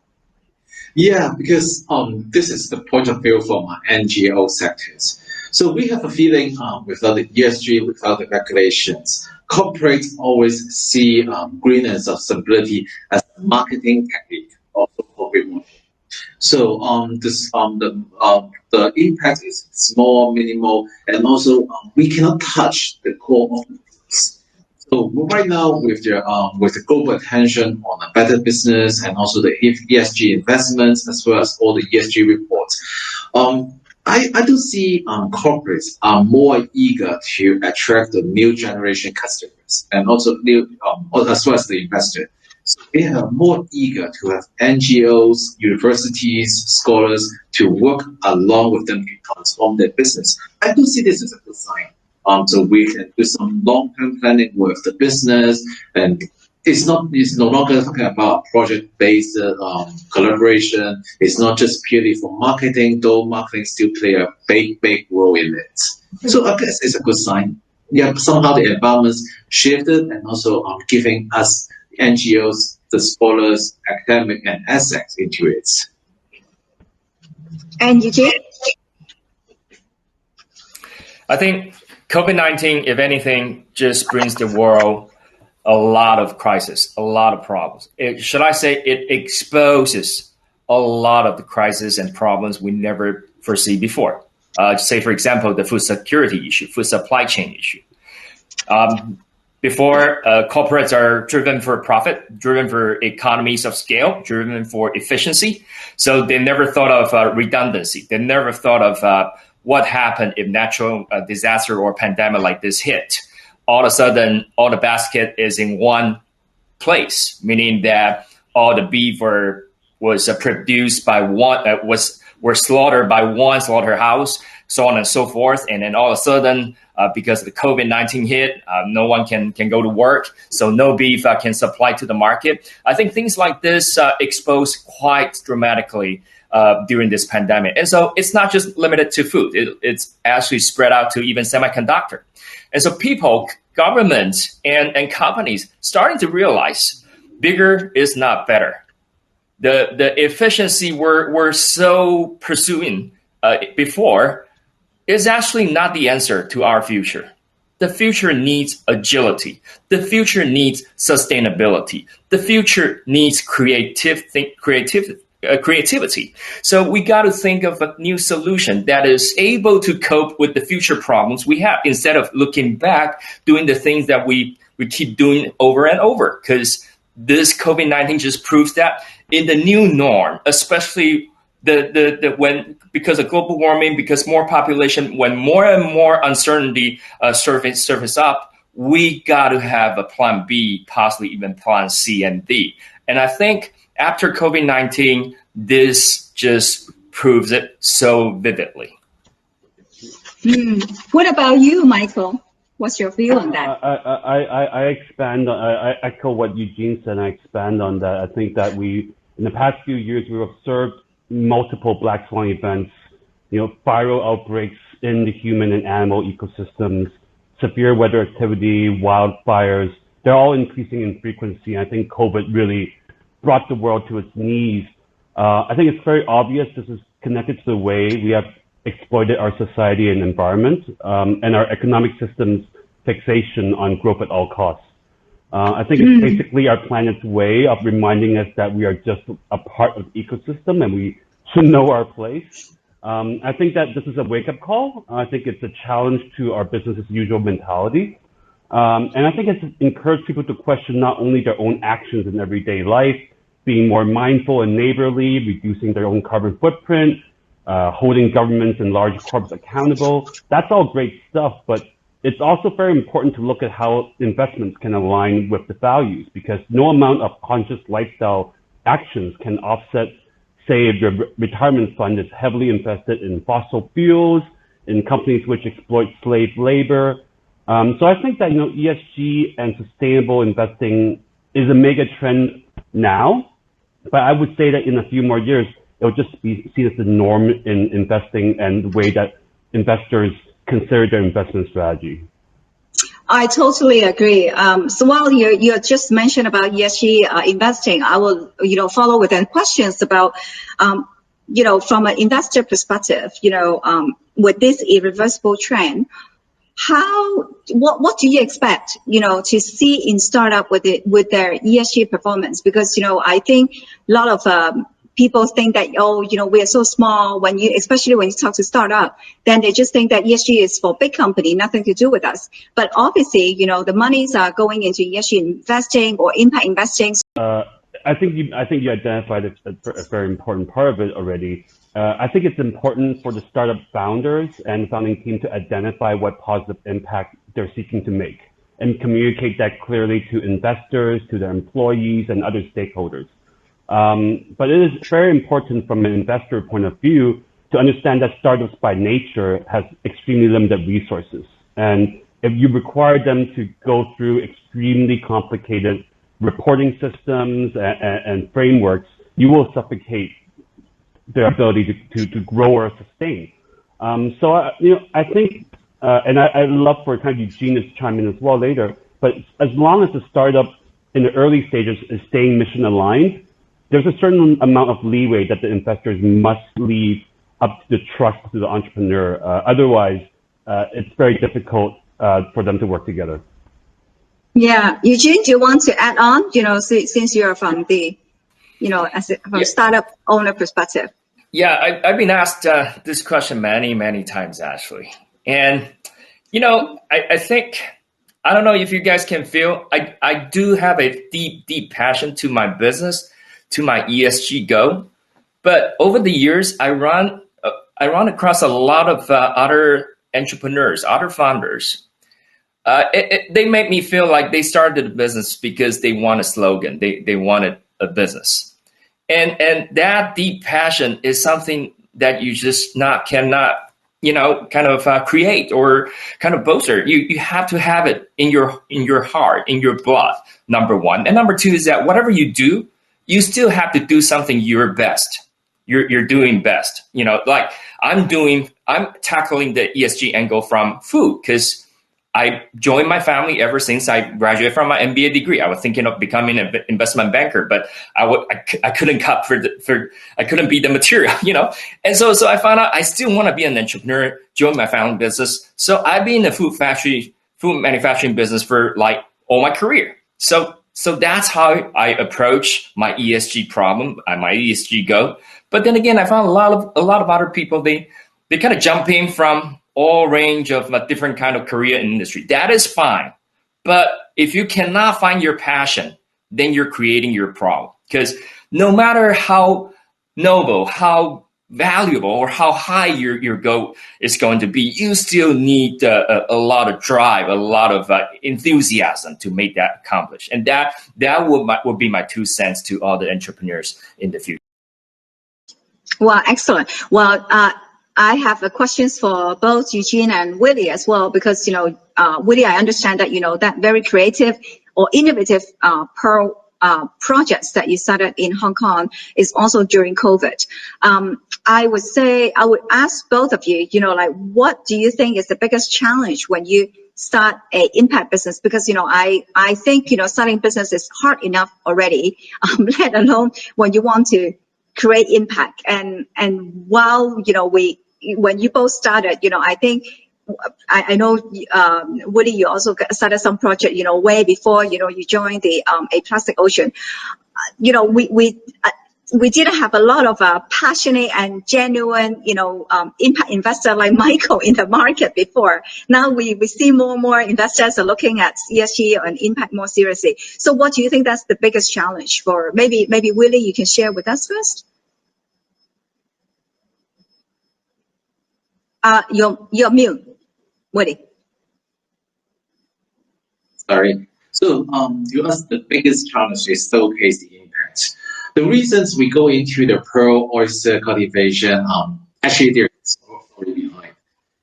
Yeah, because this is the point of view from NGO sectors. So we have a feeling without the ESG, without the regulations, corporates always see green and sustainability as a marketing technique, also corporate marketing. So the impact is small, minimal, and also we cannot touch the core of the business. So right now, with the global attention on a better business and also the ESG investments as well as all the ESG reports, I do see corporates are more eager to attract the new generation customers and also as well as the investor. So they are more eager to have NGOs, universities, scholars to work along with them to transform their business. I do see this as a good sign. So we can do some long-term planning with the business, and it's no longer talking about project-based collaboration. It's not just purely for marketing, though marketing still play a big role in it. So I guess it's a good sign. Yeah, somehow the environment's shifted and also giving us NGOs, the scholars, academic, and assets into it. And Eugene? I think COVID-19, if anything, just brings the world a lot of crisis, a lot of problems. Should I say it exposes a lot of the crises and problems we never foresee before. Say, for example, the food security issue, food supply chain issue. Before, corporates are driven for profit, driven for economies of scale, driven for efficiency. So they never thought of redundancy. They never thought of what happened if natural disaster or pandemic like this hit. All of a sudden, all the basket is in one place, meaning that all the beef was produced by one, were slaughtered by one slaughterhouse, so on and so forth. And then all of a sudden, because the COVID-19 hit, no one can go to work, so no beef can supply to the market. I think things like this exposed quite dramatically during this pandemic. And so it's not just limited to food. It's actually spread out to even semiconductor. And so people, governments, and companies starting to realize bigger is not better. The efficiency we're so pursuing before is actually not the answer to our future. The future needs agility. The future needs sustainability. The future needs creativity. So we got to think of a new solution that is able to cope with the future problems we have, instead of looking back, doing the things that we keep doing over and over. Because this COVID-19 just proves that in the new norm, especially when because of global warming, because more population, when more and more uncertainty surface up, we got to have a plan B, possibly even plan C and D. And I think after COVID-19, this just proves it so vividly. What about you, Michael? What's your view on that? I echo what Eugene said, and I expand on that. I think that in the past few years, we've observed multiple black swan events, viral outbreaks in the human and animal ecosystems, severe weather activity, wildfires. They're all increasing in frequency. I think COVID really brought the world to its knees. I think it's very obvious this is connected to the way we have exploited our society and environment, and our economic system's fixation on growth at all costs. I think it's basically our planet's way of reminding us that we are just a part of the ecosystem and we should know our place. I think that this is a wake-up call. I think it's a challenge to our business as usual mentality. And I think it's encouraged people to question not only their own actions in everyday life, being more mindful and neighborly, reducing their own carbon footprint, holding governments and large corps accountable. That's all great stuff, but it's also very important to look at how investments can align with the values, because no amount of conscious lifestyle actions can offset, say, if your retirement fund is heavily invested in fossil fuels, in companies which exploit slave labor. So I think that, ESG and sustainable investing is a mega trend now, but I would say that in a few more years, it'll just be seen as the norm in investing and the way that investors consider their investment strategy. I totally agree. So while you just mentioned about ESG investing, I will, follow with questions about, from an investor perspective, with this irreversible trend, what do you expect, to see in startup with their ESG performance? Because, I think a lot of people think that, we are so small. Especially when you talk to startup, then they just think that ESG is for big company, nothing to do with us. But obviously, the monies are going into ESG investing or impact investing. I think you identified a very important part of it already. I think it's important for the startup founders and founding team to identify what positive impact they're seeking to make and communicate that clearly to investors, to their employees, and other stakeholders. But it is very important from an investor point of view to understand that startups by nature has extremely limited resources. And if you require them to go through extremely complicated reporting systems and frameworks, you will suffocate their ability to grow or sustain. So, I think, and I'd love for kind of Eugene to chime in as well later, but as long as the startup in the early stages is staying mission aligned, there's a certain amount of leeway that the investors must leave up to the trust to the entrepreneur. Otherwise, it's very difficult for them to work together. Yeah, Eugene, do you want to add on? Since you're from the, from startup owner perspective. Yeah, I've been asked this question many, many times actually, and I think, I don't know if you guys can feel, I do have a deep, deep passion to my business, to my ESG goal. But over the years, I run across a lot of other entrepreneurs, other founders. they made me feel like they started a business because they want a slogan. They wanted a business. And that deep passion is something that you just cannot create or kind of bolster. You have to have it in your heart, in your blood. Number one, and number two is that whatever you do, you still have to do something your best. You're doing best. Like I'm tackling the ESG angle from food because I joined my family ever since I graduated from my MBA degree. I was thinking of becoming an investment banker, but I couldn't I couldn't be the material, And so I found out I still want to be an entrepreneur, join my family business. So I've been in the food manufacturing business for like all my career. So that's how I approach my ESG problem, my ESG goal. But then again, I found a lot of other people, they kind of jump in from all range of different kind of career and industry. That is fine. But if you cannot find your passion, then you're creating your problem. Because no matter how noble, how valuable, or how high your goal is going to be, you still need a lot of drive, a lot of enthusiasm to make that accomplished. And that would be my 2 cents to all the entrepreneurs in the future. Well, excellent. Well, I have questions for both Eugene and Willie as well, because, Willie, I understand that, that very creative or innovative Pearl projects that you started in Hong Kong is also during COVID. I would ask both of you, what do you think is the biggest challenge when you start a impact business? Because, I think, starting business is hard enough already, let alone when you want to create impact. And while, when you both started, I think, I know, Woody, you also started some project, way before, you joined the A Plastic Ocean. We didn't have a lot of passionate and genuine, impact investor like Michael in the market before. Now we see more and more investors are looking at ESG and impact more seriously. So what do you think that's the biggest challenge for? Maybe Willie, you can share with us first. You're mute, Willie. Sorry. So you asked the biggest challenge is showcase the impact. The reasons we go into the pearl oyster cultivation, actually there's a story behind.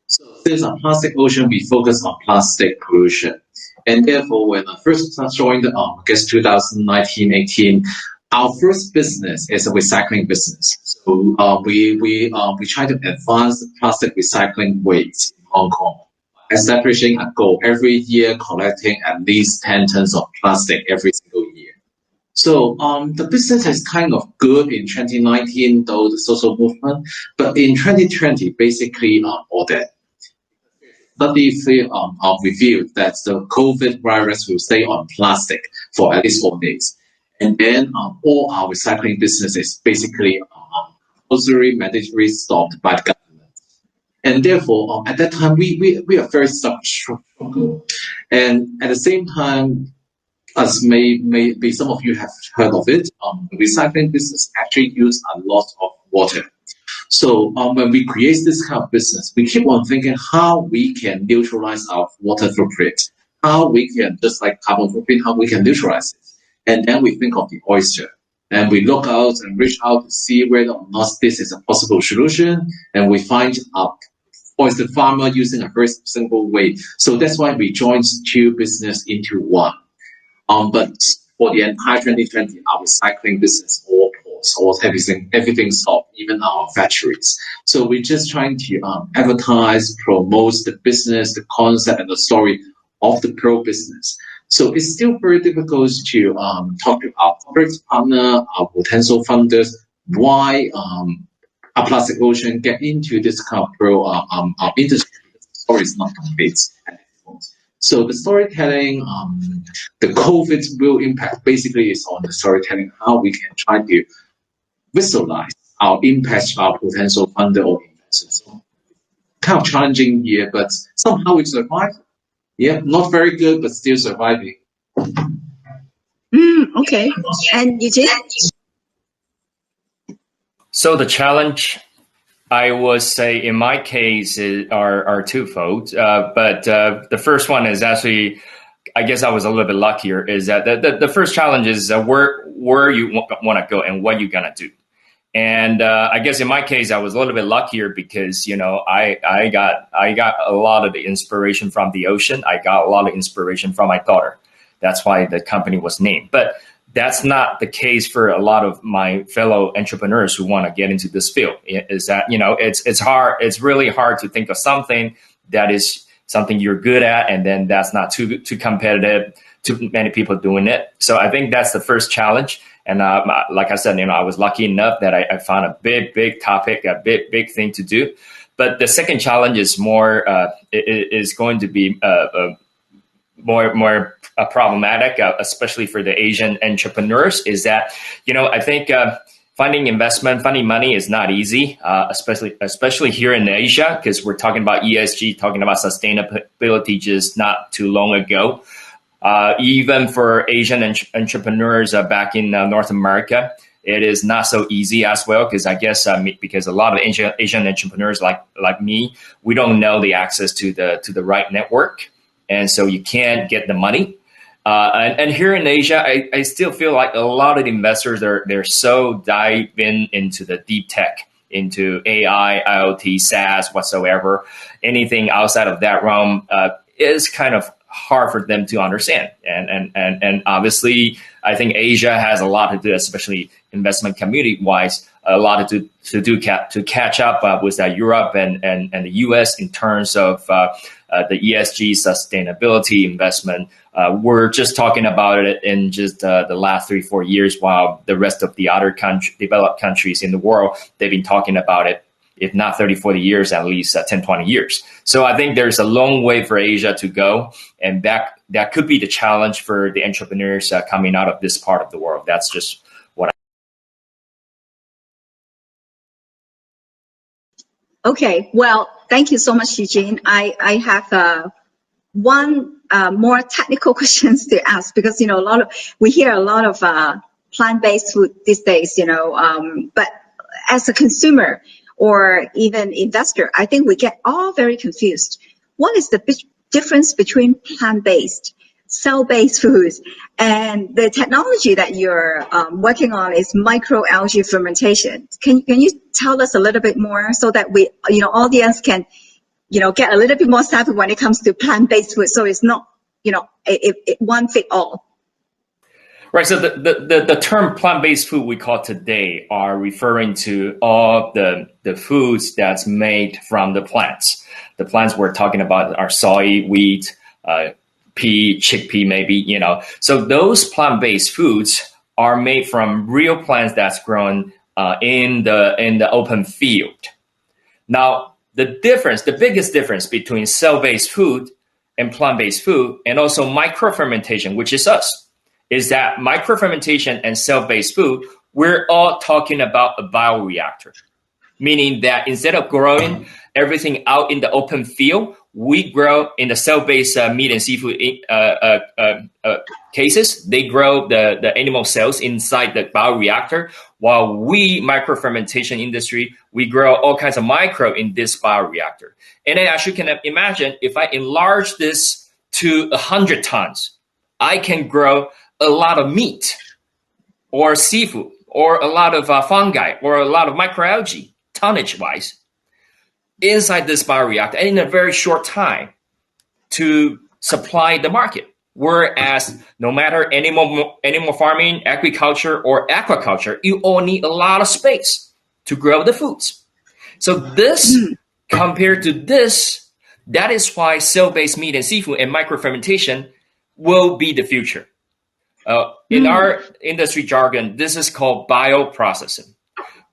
So since on Plastic Ocean, we focus on plastic pollution. And therefore, when I first joined, I guess 2019-18, our first business is a recycling business. So we try to advance the plastic recycling rate in Hong Kong, establishing a goal every year, collecting at least 10 tons of plastic every single year. So the business is kind of good in 2019, though the social movement, but in 2020, basically all that. Study revealed that the COVID virus will stay on plastic for at least 4 days. And then all our recycling business is basically mandatory stopped by the government. And therefore, at that time, we are very struggle. And at the same time, as maybe some of you have heard of it, the recycling business actually use a lot of water. So when we create this kind of business, we keep on thinking how we can neutralize our water footprint, how we can, just like carbon footprint, how we can neutralize it. And then we think of the oyster. And we look out and reach out to see whether or not this is a possible solution. And we find out oyster farmer using a very simple way. So that's why we joined 2 business into one. But for the entire 2020, our recycling business all paused, all everything stopped, even our factories. So we're just trying to advertise, promote the business, the concept, and the story of the Pearl business. So it's still very difficult to talk to our corporate partner, our potential funders, why a Plastic Ocean get into this kind of Pearl industry. The story is not complete at this point. So the storytelling, the COVID real impact basically is on the storytelling, how we can try to visualize our impact to our potential funder or investors. So kind of challenging year, but somehow we survived. Yeah, not very good, but still surviving. Okay. And Eugene? So the challenge I would say in my case are twofold. But the first one is actually, I guess I was a little bit luckier, is that the first challenge is where you want to go and what you're going to do. And I guess in my case, I was a little bit luckier because, I got a lot of the inspiration from the ocean. I got a lot of inspiration from my daughter. That's why the company was named. But that's not the case for a lot of my fellow entrepreneurs who want to get into this field. Is that, it's hard. It's really hard to think of something that is something you're good at, and then that's not too competitive, too many people doing it. So I think that's the first challenge. And like I said, I was lucky enough that I found a big topic, a big thing to do. But the second challenge is more is going to be more problematic, especially for the Asian entrepreneurs. Is that I think finding money is not easy, especially here in Asia, because we're talking about ESG, talking about sustainability just not too long ago. Even for Asian entrepreneurs back in North America, it is not so easy as well, because I guess because a lot of Asian entrepreneurs like me, we don't know the access to the right network, and so you can't get the money. And here in Asia, I still feel like a lot of the investors they're so diving into the deep tech, into AI, IoT, SaaS, whatsoever. Anything outside of that realm is kind of hard for them to understand. And obviously, I think Asia has a lot to do, especially investment community wise, a lot to do to catch up with Europe and the US in terms of the ESG sustainability investment. We're just talking about it in just the last 3-4 years, while the rest of the other developed countries in the world, they've been talking about it, if not 30-40 years, at least 10-20 years. So I think there's a long way for Asia to go, and that could be the challenge for the entrepreneurs coming out of this part of the world. That's just what Okay, well, thank you so much, Eugene. I have one more technical questions to ask, because we hear a lot of plant-based food these days, but as a consumer or even investor, I think we get all very confused. What is the difference between plant-based, cell-based foods, and the technology that you're working on is microalgae fermentation? Can you tell us a little bit more so that we, audience can, get a little bit more savvy when it comes to plant-based food, so it's not, it one fit all. Right. So the term plant-based food we call today are referring to all the foods that's made from the plants. The plants we're talking about are soy, wheat, pea, chickpea, maybe, So those plant-based foods are made from real plants that's grown in the open field. Now, the biggest difference between cell-based food and plant-based food, and also microfermentation, which is us, is that microfermentation and cell-based food, we're all talking about a bioreactor, meaning that instead of growing everything out in the open field, we grow in the cell-based meat and seafood cases. They grow the animal cells inside the bioreactor, while we, microfermentation industry, we grow all kinds of micro in this bioreactor. And then, as you can imagine, if I enlarge this to 100 tons, I can grow a lot of meat or seafood or a lot of fungi or a lot of microalgae, tonnage-wise, inside this bioreactor in a very short time to supply the market. Whereas no matter animal farming, agriculture, or aquaculture, you all need a lot of space to grow the foods. So this, compared to this, that is why cell-based meat and seafood and microfermentation will be the future. In our industry jargon, this is called bioprocessing.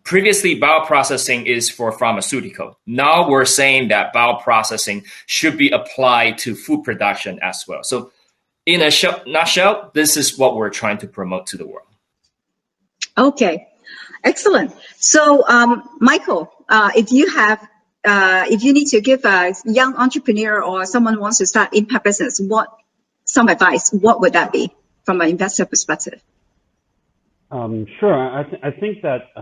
Previously, bioprocessing is for pharmaceutical. Now we're saying that bioprocessing should be applied to food production as well. So in a nutshell, this is what we're trying to promote to the world. Okay, excellent. So, Michael, if you need to give a young entrepreneur or someone who wants to start impact business, some advice, what would that be from an investor perspective? Sure. I think that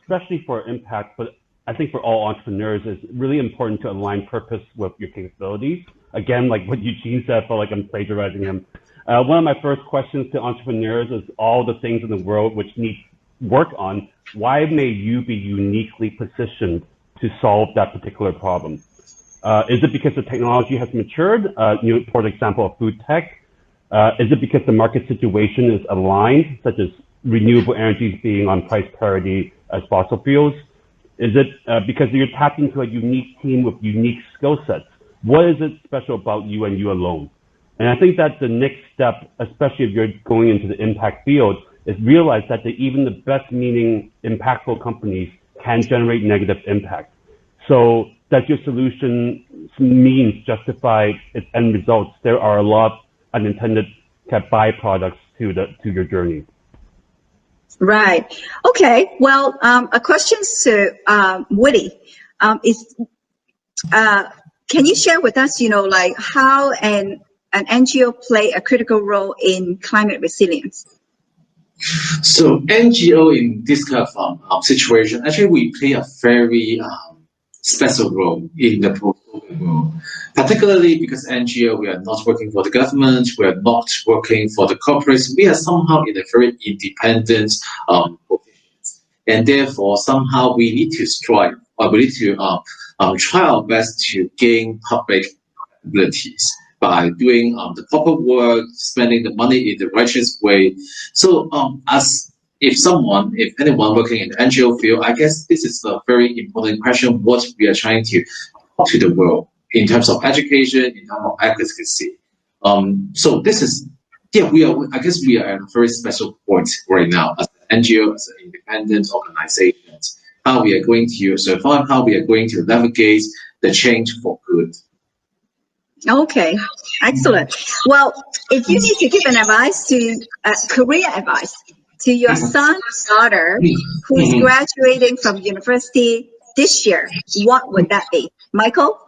especially for impact, but I think for all entrepreneurs, it's really important to align purpose with your capabilities. Again, like what Eugene said, I felt like I'm plagiarizing him. One of my first questions to entrepreneurs is all the things in the world which need work on. Why may you be uniquely positioned to solve that particular problem? Is it because the technology has matured? For example, of food tech. Is it because the market situation is aligned, such as renewable energies being on price parity as fossil fuels? Is it because you're tapping into a unique team with unique skill sets? What is it special about you and you alone? And I think that the next step, especially if you're going into the impact field, is realize that even the best meaning impactful companies can generate negative impact. So that your solution means justify its end results. There are a lot of unintended byproducts to your journey. Right. Okay. Well, a question to Willie is, can you share with us, like how an NGO play a critical role in climate resilience? So NGO in this kind of situation, actually we play a very special role in the portfolio world, particularly because NGO, we are not working for the government, we are not working for the corporates, we are somehow in a very independent position. And therefore, somehow we need to strive, or we need to try our best to gain public abilities by doing the proper work, spending the money in the righteous way. So if anyone working in the NGO field, I guess this is a very important question, what we are trying to talk to the world in terms of education, in terms of advocacy. So this is, I guess we are at a very special point right now as an NGO, as an independent organization, how we are going to survive, how we are going to navigate the change for good. Okay, excellent. Well, if you need to give an advice career advice to your son or daughter who's graduating from university this year, what would that be? Michael?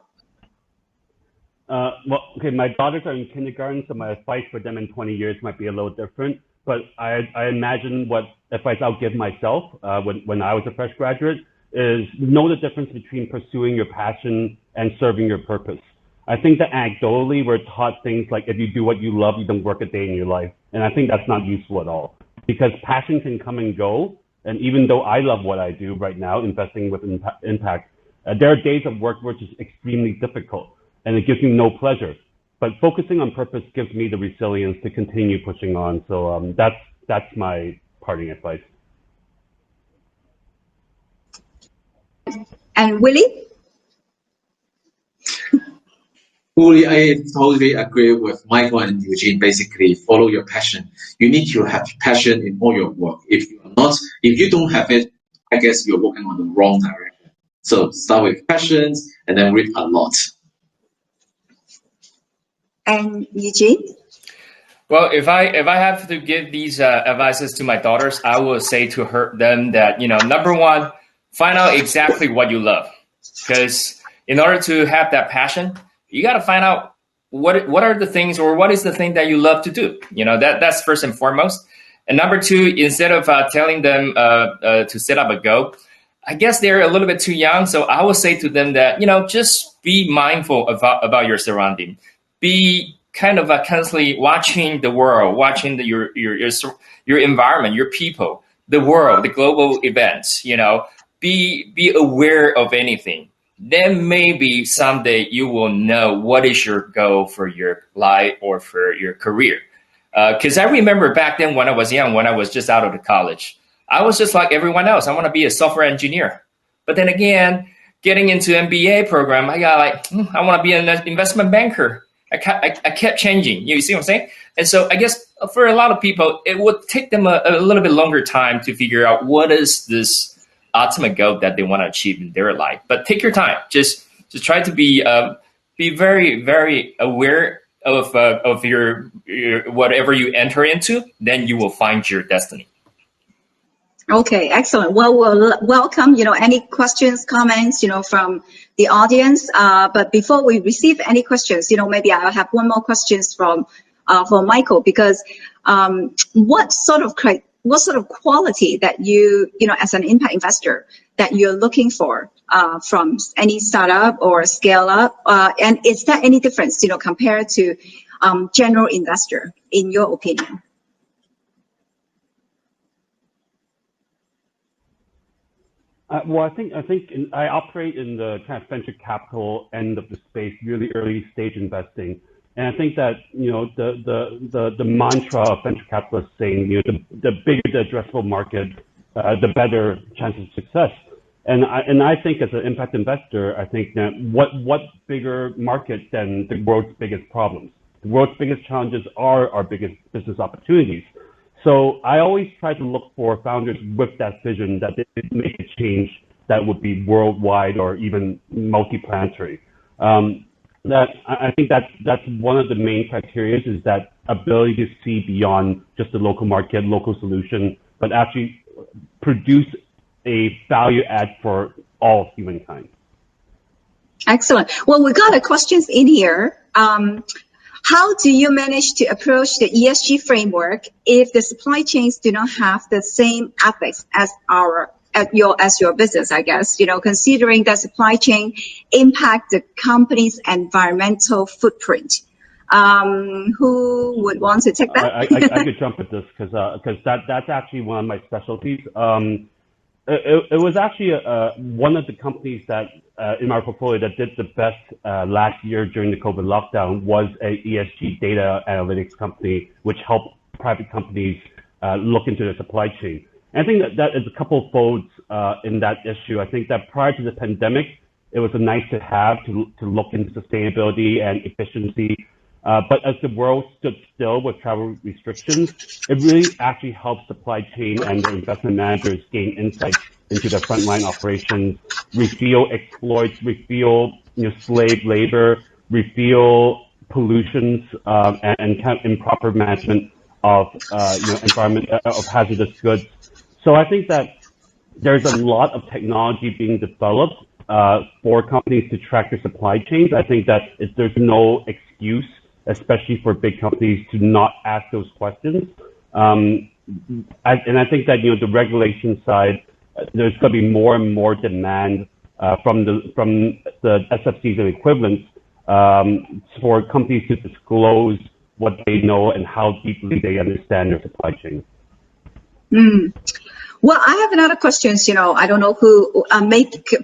My daughters are in kindergarten, so my advice for them in 20 years might be a little different. But I imagine what advice I'll give myself when I was a fresh graduate is know the difference between pursuing your passion and serving your purpose. I think that anecdotally, we're taught things like if you do what you love, you don't work a day in your life. And I think that's not useful at all because passion can come and go. And even though I love what I do right now, investing with impact, there are days of work which is extremely difficult and it gives me no pleasure. But focusing on purpose gives me the resilience to continue pushing on. So that's my parting advice. And Willie? Fully, I totally agree with Michael and Eugene. Basically, follow your passion. You need to have passion in all your work. If you don't have it, I guess you're working on the wrong direction. So start with passions and then read a lot. And Eugene? Well, if I have to give these advices to my daughters, I will say to them that, number one, find out exactly what you love. Because in order to have that passion, you got to find out what are the things or what is the thing that you love to do. That's first and foremost. And number two, instead of telling them to set up a goal, I guess they're a little bit too young. So I will say to them that, just be mindful about your surrounding. Be kind of constantly watching the world, watching your environment, your people, the world, the global events, be aware of anything. Then maybe someday you will know what is your goal for your life or for your career. Because I remember back then when I was young, when I was just out of the college, I was just like everyone else. I want to be a software engineer. But then again, getting into MBA program, I got I want to be an investment banker. I kept changing. You see what I'm saying? And so I guess for a lot of people, it would take them a little bit longer time to figure out what is this ultimate goal that they want to achieve in their life. But take your time. Just try to be very, very aware of your whatever you enter into. Then you will find your destiny. Okay, excellent. Well, we'll welcome, any questions, comments, from the audience. But before we receive any questions, maybe I'll have one more questions from Michael, because what sort of quality that you, as an impact investor, that you're looking for from any startup or scale up? And is there any difference, compared to general investor, in your opinion? Well, I operate in the kind of venture capital end of the space, really early stage investing, and I think that the mantra of venture capitalists saying the bigger the addressable market, the better chance of success. And I think as an impact investor, I think that what bigger market than the world's biggest problems? The world's biggest challenges are our biggest business opportunities. So I always try to look for founders with that vision that they make a change that would be worldwide or even multi-planetary. I think that's one of the main criteria, is that ability to see beyond just the local market, local solution, but actually produce a value add for all of humankind. Excellent. Well, we got questions in here. How do you manage to approach the ESG framework if the supply chains do not have the same ethics as your business, I guess, considering that supply chain impact the company's environmental footprint? Who would want to take that? I could jump at this because that's actually one of my specialties. It was actually one of the companies that in our portfolio that did the best last year during the COVID lockdown was a ESG data analytics company, which helped private companies look into their supply chain. And I think that is a couple of folds in that issue. I think that prior to the pandemic, it was a nice to have to look into sustainability and efficiency. But as the world stood still with travel restrictions, it really actually helped supply chain and their investment managers gain insights into their frontline operations, reveal exploits, reveal slave labor, reveal pollutions, and kind of improper management of environment of hazardous goods. So I think that there's a lot of technology being developed for companies to track their supply chains. I think that there's no excuse, especially for big companies, to not ask those questions. And I think that the regulation side, there's going to be more and more demand from the SFCs and equivalents for companies to disclose what they know and how deeply they understand their supply chain. Well, I have another question. I don't know who,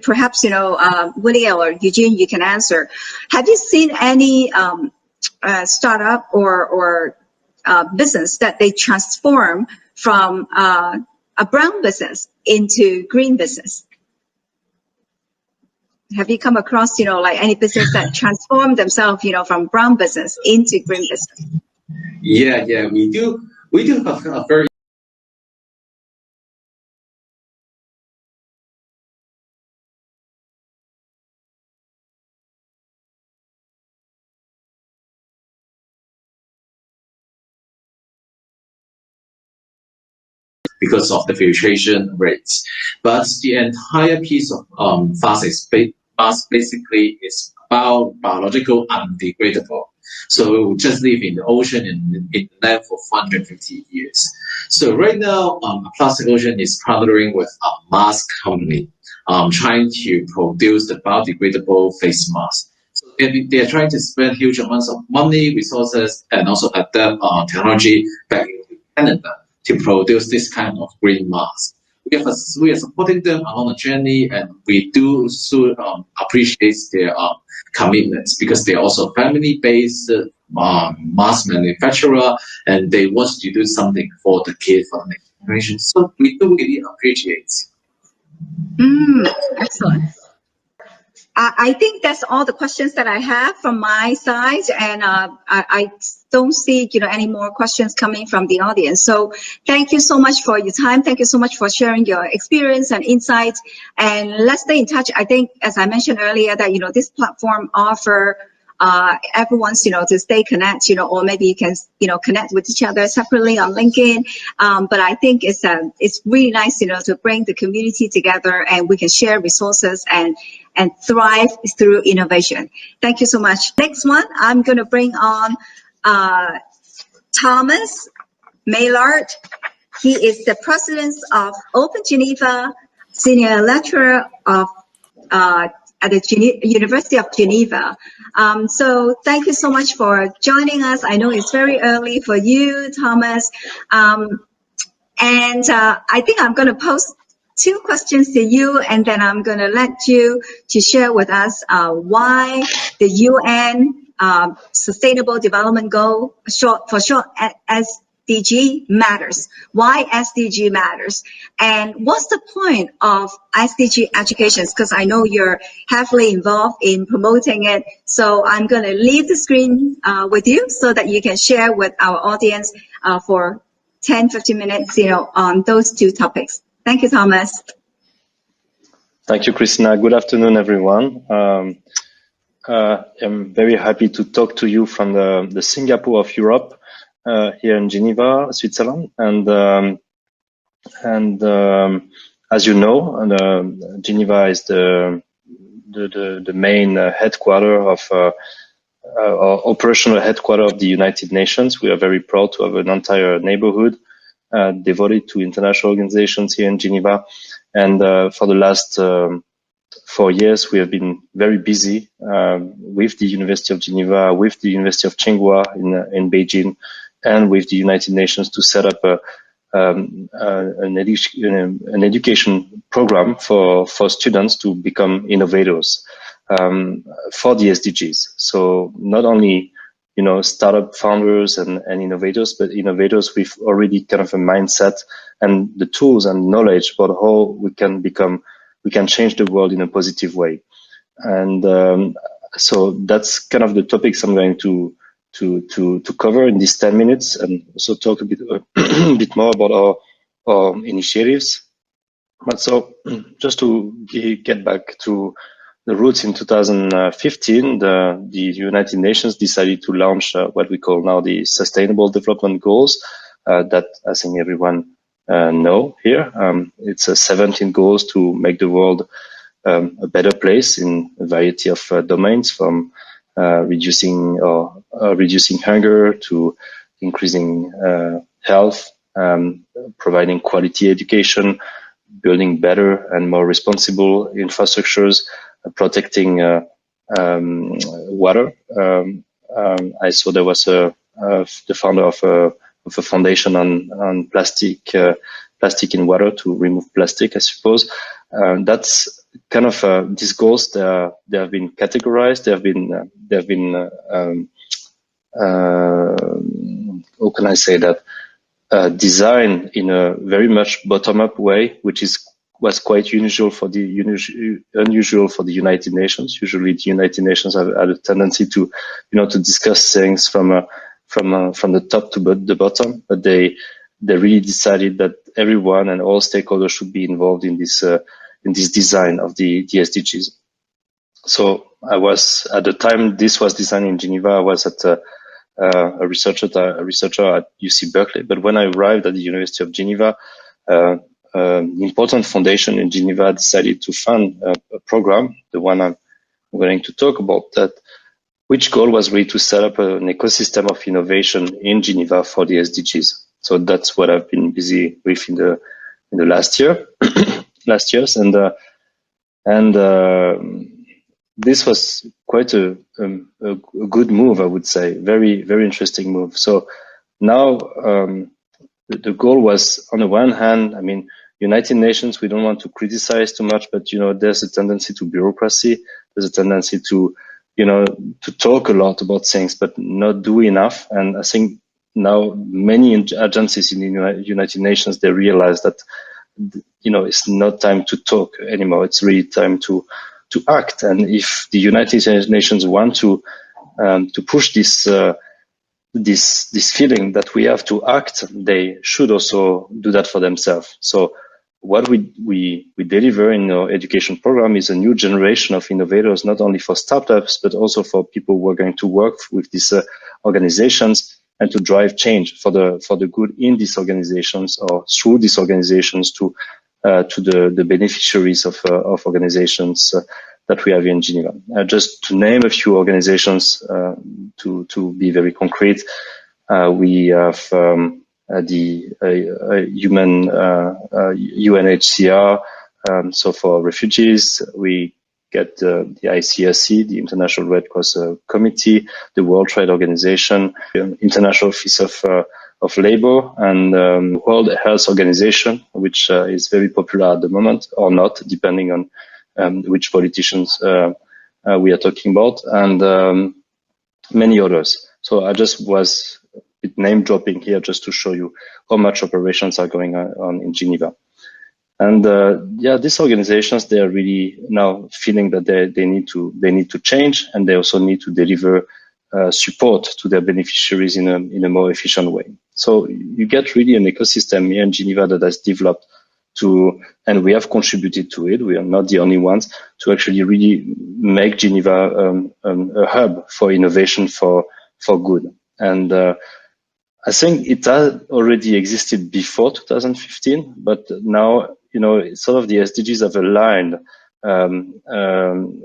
perhaps, Willie or Eugene, you can answer. Have you seen any startup or business that they transform from a brown business into green business? Have you come across, like any business that transformed themselves, from brown business into green business? Yeah, we do. We do have a very because of the filtration rates. But the entire piece of fast basically is about biological undegradable. So it will just live in the ocean in land for 450 years. So right now, Plastic Ocean is partnering with a mask company, trying to produce the biodegradable face mask. So they are trying to spend huge amounts of money, resources, and also adapt technology back into Canada to produce this kind of green mask. We are supporting them along the journey, and we do appreciate their commitments because they are also family-based mask manufacturer, and they want to do something for the kids, for the next generation. So we do really appreciate. Excellent. I think that's all the questions that I have from my side, and I don't see any more questions coming from the audience. So thank you so much for your time. Thank you so much for sharing your experience and insights. And let's stay in touch. I think, as I mentioned earlier, that this platform offer everyone's to stay connected, or maybe you can connect with each other separately on LinkedIn. But I think it's really nice to bring the community together, and we can share resources and thrive through innovation. Thank you so much. Next one, I'm going to bring on Thomas Maillard. He is the president of Open Geneva, senior lecturer of at the University of Geneva. So thank you so much for joining us. I know it's very early for you, Thomas. And I think I'm going to pose 2 questions to you, and then I'm going to let you to share with us why the UN Sustainable Development Goal, for short, SDG matters. Why SDG matters, and what's the point of SDG educations? Because I know you're heavily involved in promoting it. So I'm going to leave the screen with you so that you can share with our audience for 10-15 minutes, on those 2 topics. Thank you, Thomas. Thank you, Christina. Good afternoon, everyone. I'm very happy to talk to you from the Singapore of Europe, here in Geneva, Switzerland. And as you know, Geneva is the main headquarter of operational headquarter of the United Nations. We are very proud to have an entire neighborhood devoted to international organizations here in Geneva. And for the last 4 years, we have been very busy with the University of Geneva, with the University of Tsinghua in Beijing, and with the United Nations to set up an education program for students to become innovators for the SDGs. So not only startup founders and innovators, but innovators with already kind of a mindset and the tools and knowledge about how we can change the world in a positive way. And so that's kind of the topics I'm going to cover in these 10 minutes, and also talk a bit more about our initiatives. But so just to get back to the roots, in 2015, the United Nations decided to launch what we call now the Sustainable Development Goals, that I think everyone know here. It's 17 goals to make the world a better place in a variety of domains, from reducing hunger to increasing health, providing quality education, building better and more responsible infrastructures, protecting water. I saw there was the founder of a foundation on plastic in water, to remove plastic, I suppose. That's kind of these goals. They have been categorized. They have been how can I say that? Designed in a very much bottom-up way, which was quite unusual for the United Nations. Usually, the United Nations have a tendency to discuss things from the top to the bottom, but they really decided that everyone and all stakeholders should be involved in this design of the SDGs. So I was, at the time this was designed in Geneva, I was at a researcher at UC Berkeley. But when I arrived at the University of Geneva, an important foundation in Geneva decided to fund a program, the one I'm going to talk about, which goal was really to set up an ecosystem of innovation in Geneva for the SDGs. So that's what I've been busy with in the last years, and this was quite a good move, I would say. Very, very interesting move. So now the goal was, on the one hand, I mean, United Nations, we don't want to criticize too much, but there's a tendency to bureaucracy. There's a tendency to to talk a lot about things, but not do enough. And I think now many agencies in the United Nations, they realize that it's not time to talk anymore. It's really time to act. And if the United Nations want to push this feeling that we have to act, they should also do that for themselves. So what we deliver in our education program is a new generation of innovators, not only for startups, but also for people who are going to work with these organizations and to drive change for the good in these organizations, or through these organizations to the beneficiaries of organizations that we have in Geneva. Just to name a few organizations, to be very concrete, we have the UNHCR, so for refugees. We get the ICRC, the International Red Cross Committee, the World Trade Organization, the International Office of Labor, and World Health Organization, which is very popular at the moment, or not, depending on which politicians we are talking about, and many others. So I just was name dropping here just to show you how much operations are going on in Geneva. And these organizations, they are really now feeling that they need to change, and they also need to deliver support to their beneficiaries in a more efficient way. So you get really an ecosystem here in Geneva that has developed and we have contributed to it. We are not the only ones to actually really make Geneva a hub for innovation for good. And I think it had already existed before 2015, but now, sort of the SDGs have aligned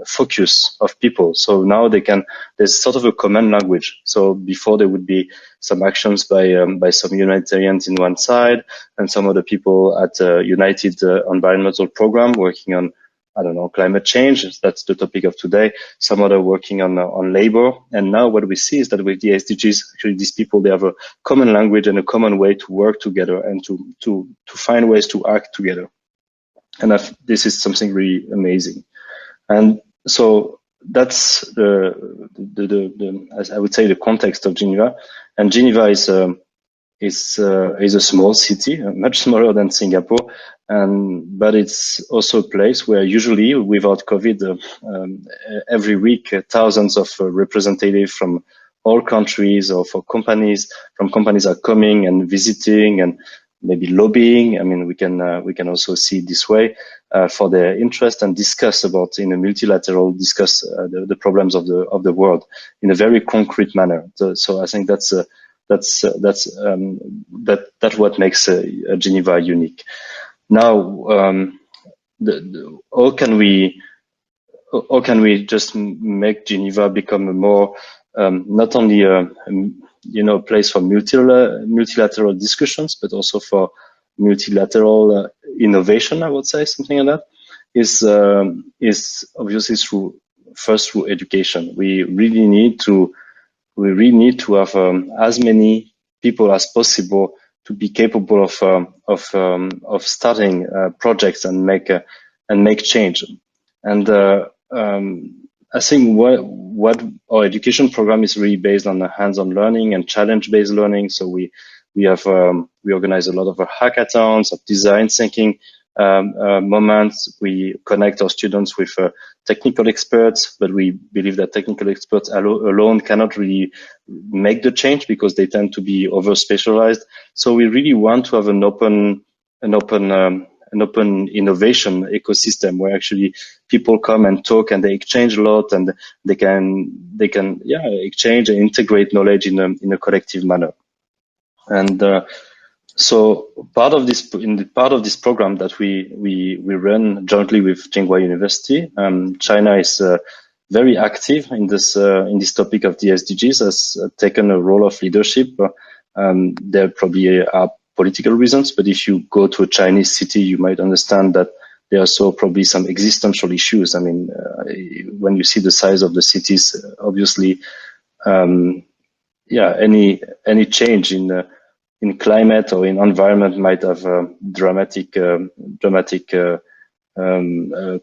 focus of people. So now there's sort of a common language. So before there would be some actions by some humanitarians in one side and some other people at United Environmental Program working on, I don't know, climate change. That's the topic of today. Some other working on labor. And now what we see is that with the SDGs, actually these people, they have a common language and a common way to work together and to find ways to act together. And this is something really amazing. And so that's as I would say, the context of Geneva. And Geneva is a small city, much smaller than Singapore, but it's also a place where usually, without COVID, every week thousands of representatives from all countries or from companies are coming and visiting and maybe lobbying. I mean, we can also see it this way for their interest and discuss about in a multilateral the problems of the world in a very concrete manner. So I think that's what makes Geneva unique. Now, how can we just make Geneva become a more not only a place for multilateral discussions, but also for multilateral innovation, I would say, something like that, is obviously through education. We really need to have as many people as possible to be capable of starting projects and make change. And I think what our education program is really based on hands-on learning and challenge-based learning. So we organize a lot of hackathons, of design thinking moments. We connect our students with technical experts, but we believe that technical experts alone cannot really make the change because they tend to be over-specialized. So we really want to have an open innovation ecosystem where actually people come and talk and they exchange a lot and they can exchange and integrate knowledge in a collective manner. And so part of this program that we run jointly with Tsinghua University, China is very active in this topic of the SDGs, has taken a role of leadership. There probably are political reasons, but if you go to a Chinese city, you might understand that there are also probably some existential issues. I mean, when you see the size of the cities, obviously, any change in climate or in environment might have dramatic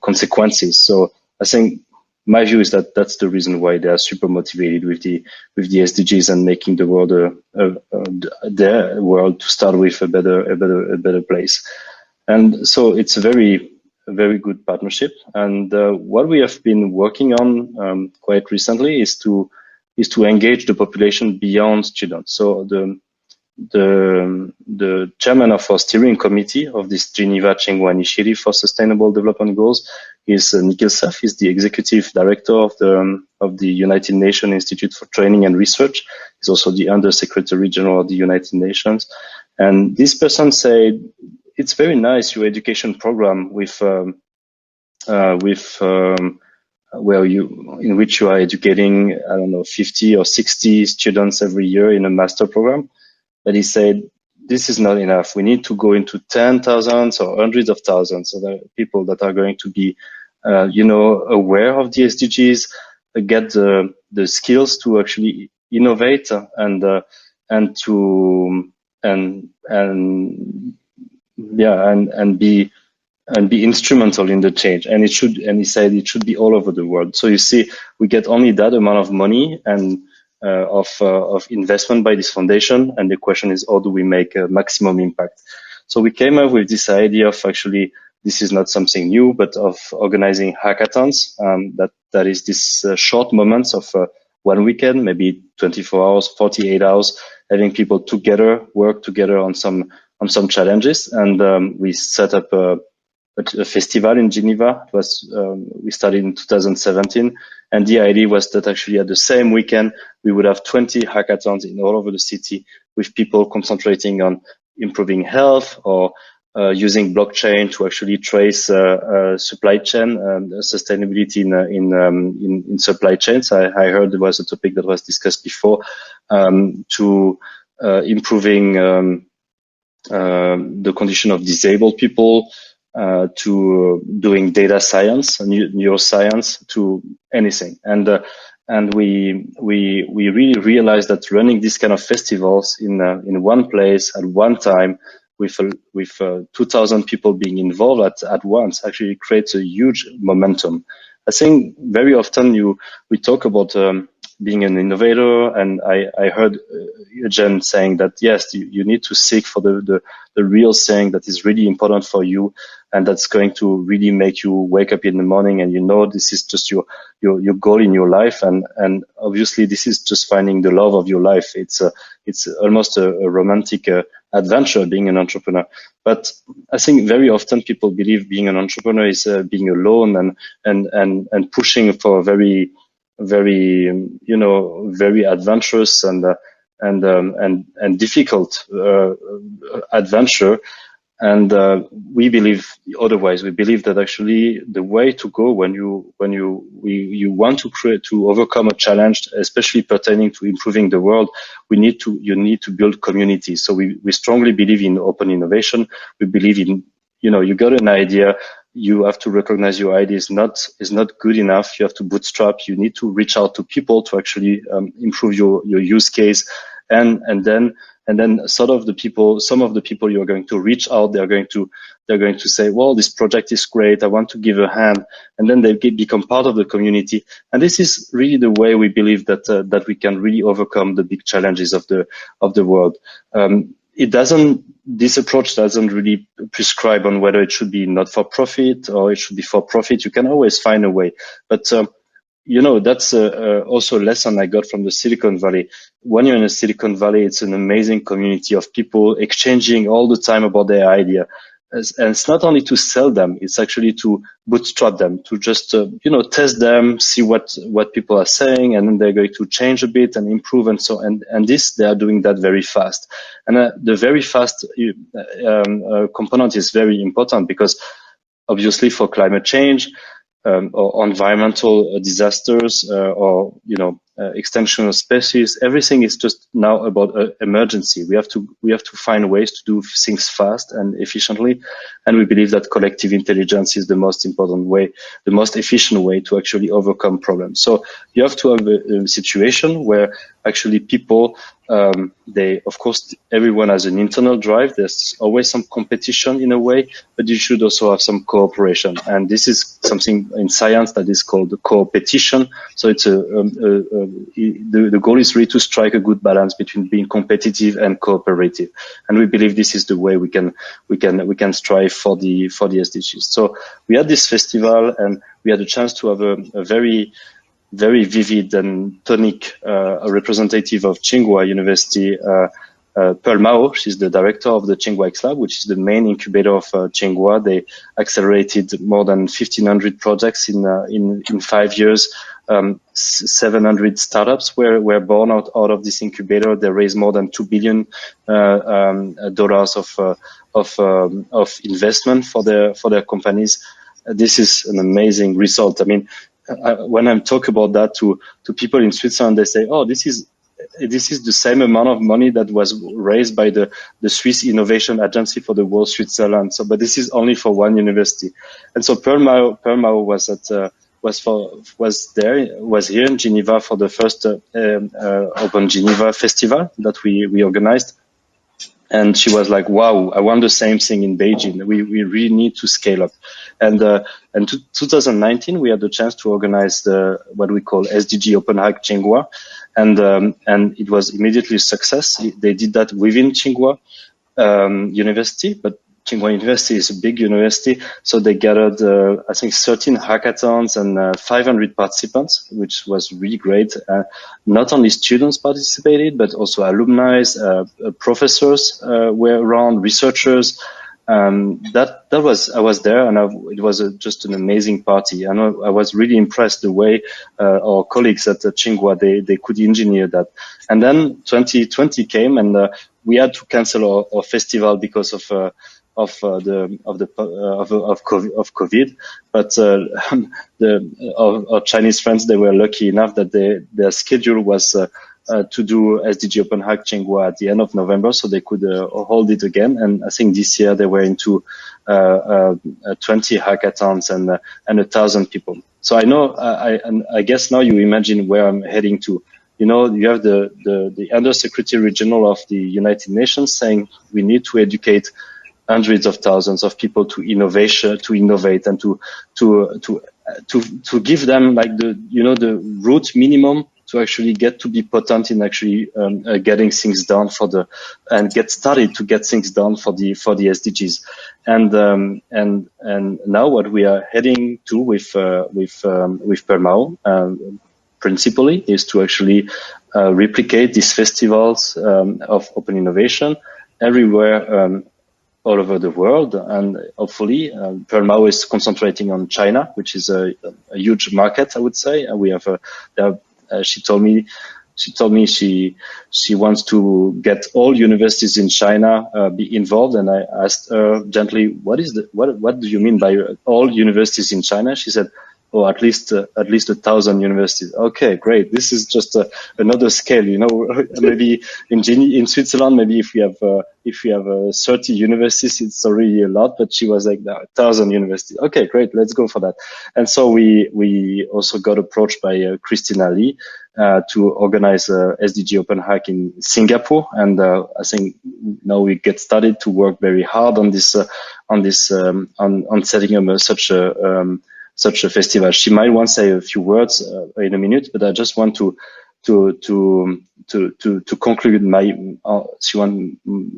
consequences. So I think my view is that that's the reason why they are super motivated with the SDGs and making the world their world to start with a better place. And so it's a very good partnership. And what we have been working on quite recently is to engage the population beyond students. So the chairman of our steering committee of this Geneva Tsinghua Initiative for Sustainable Development Goals is Nikhil Seth. He's the executive director of the United Nations Institute for Training and Research. He's also the Under Secretary General of the United Nations. And this person said, "It's very nice your education program in which you are educating, I don't know, 50 or 60 students every year in a master program." But he said, this is not enough. We need to go into 10,000s or hundreds of thousands of people that are going to be aware of the SDGs, get the skills to actually innovate and be instrumental in the change. And he said it should be all over the world. So you see, we get only that amount of money and of investment by this foundation. And the question is, how do we make a maximum impact? So we came up with this idea of actually, this is not something new, but of organizing hackathons. That is this short moments of 1 weekend, maybe 24 hours, 48 hours, having people together, work together on some challenges. And we set up a festival in Geneva. It was we started in 2017, and the idea was that actually at the same weekend we would have 20 hackathons in all over the city with people concentrating on improving health or using blockchain to actually trace supply chain sustainability in supply chains. I heard there was a topic that was discussed before to improving the condition of disabled people. To doing data science, neuroscience, to anything, and we really realized that running these kind of festivals in one place at one time with 2,000 people being involved at once actually creates a huge momentum. I think very often we talk about being an innovator, and I heard Eugene saying that yes, you need to seek for the real thing that is really important for you, and that's going to really make you wake up in the morning and this is just your goal in your life, and obviously this is just finding the love of your life. It's almost a romantic adventure being an entrepreneur. But I think very often people believe being an entrepreneur is being alone and pushing for a very very adventurous and difficult adventure. And we believe otherwise. We believe that actually the way to go when you want to overcome a challenge, especially pertaining to improving the world, you need to build community. So we strongly believe in open innovation. We believe in you got an idea, you have to recognize your idea is not good enough. You have to bootstrap. You need to reach out to people to actually improve your use case, and then some of the people you're going to reach out, they're going to say, well, this project is great, I want to give a hand, and then they become part of the community. And this is really the way we believe that we can really overcome the big challenges of the world. This approach doesn't really prescribe on whether it should be not for profit or it should be for profit. You can always find a way, but that's also a lesson I got from the Silicon Valley. When you're in the Silicon Valley, it's an amazing community of people exchanging all the time about their idea. And it's not only to sell them, it's actually to bootstrap them, to just, test them, see what people are saying, and then they're going to change a bit and improve and so on. And this, they are doing that very fast. And the very fast component is very important because obviously for climate change, or environmental disasters, or extinction of species. Everything is just now about emergency. We have to find ways to do things fast and efficiently, and we believe that collective intelligence is the most important way, the most efficient way to actually overcome problems. So you have to have a situation where actually people, of course, everyone has an internal drive. There's always some competition in a way, but you should also have some cooperation. And this is something in science that is called co-petition. So it's the goal is really to strike a good balance between being competitive and cooperative. And we believe this is the way we can strive for the SDGs. So we had this festival, and we had a chance to have a very vivid and tonic representative of Tsinghua University, Pearl Mao. She's the director of the Tsinghua X Lab, which is the main incubator of Tsinghua. They accelerated more than 1,500 projects in 5 years. 700 startups were born out of this incubator. They raised more than $2 billion of investment for their companies. This is an amazing result. I mean, when I talk about that to people in Switzerland, they say, "Oh, this is this is the same amount of money that was raised by the Swiss Innovation Agency for the whole Switzerland. So, but this is only for one university. And so Pearl Mao was at was here in Geneva for the first Open Geneva Festival that we organized. And she was like, "Wow, I want the same thing in Beijing. We really need to scale up." And 2019, we had the chance to organize what we call SDG Open Hack Tsinghua, and it was immediately a success. They did that within Tsinghua University, but Tsinghua University is a big university, so they gathered, I think, 13 hackathons and 500 participants, which was really great. Not only students participated, but also alumni, professors were around, researchers. I was there, and it was just an amazing party. And I was really impressed the way our colleagues at Tsinghua they could engineer that. And then 2020 came, and we had to cancel our festival because of COVID, but our Chinese friends, they were lucky enough that their schedule was to do SDG Open Hack Tsinghua at the end of November, so they could hold it again. And I think this year they were into 20 hackathons and 1,000 people. So I know, I guess now you imagine where I'm heading to. You know, you have the Under Secretary General of the United Nations saying we need to educate hundreds of thousands of people to innovate, and to give them like the root minimum to actually get to be potent in actually getting things done and get started to get things done for the SDGs. And now what we are heading to with Pearl Mao principally is to actually replicate these festivals of open innovation everywhere all over the world, and hopefully Pearl Mao is concentrating on China, which is a huge market, I would say. And we have she told me she wants to get all universities in China be involved, and I asked her gently, what do you mean by all universities in China? She said, "Oh, at least 1,000 universities." Okay, great. This is just another scale, you know. Maybe in Switzerland, maybe if we have 30 universities, it's already a lot. But she was like, 1,000 universities. Okay, great. Let's go for that. And so we also got approached by Christina Lee to organize SDG Open Hack in Singapore, and I think now we get started to work very hard on setting up such a festival. She might want to say a few words in a minute, but I just want to conclude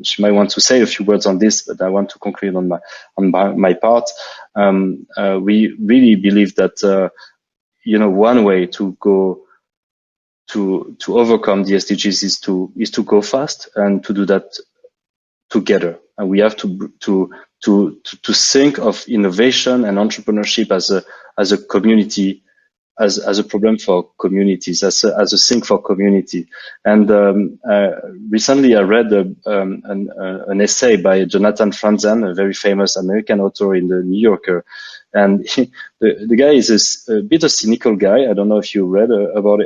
she might want to say a few words on this, but I want to conclude on my part. We really believe that one way to go to overcome the SDGs is to go fast, and to do that together. And we have to think of innovation and entrepreneurship as a community, as a problem for communities, as a thing for community. And recently I read an essay by Jonathan Franzen, a very famous American author in the New Yorker. And the guy is a bit of cynical guy. I don't know if you read about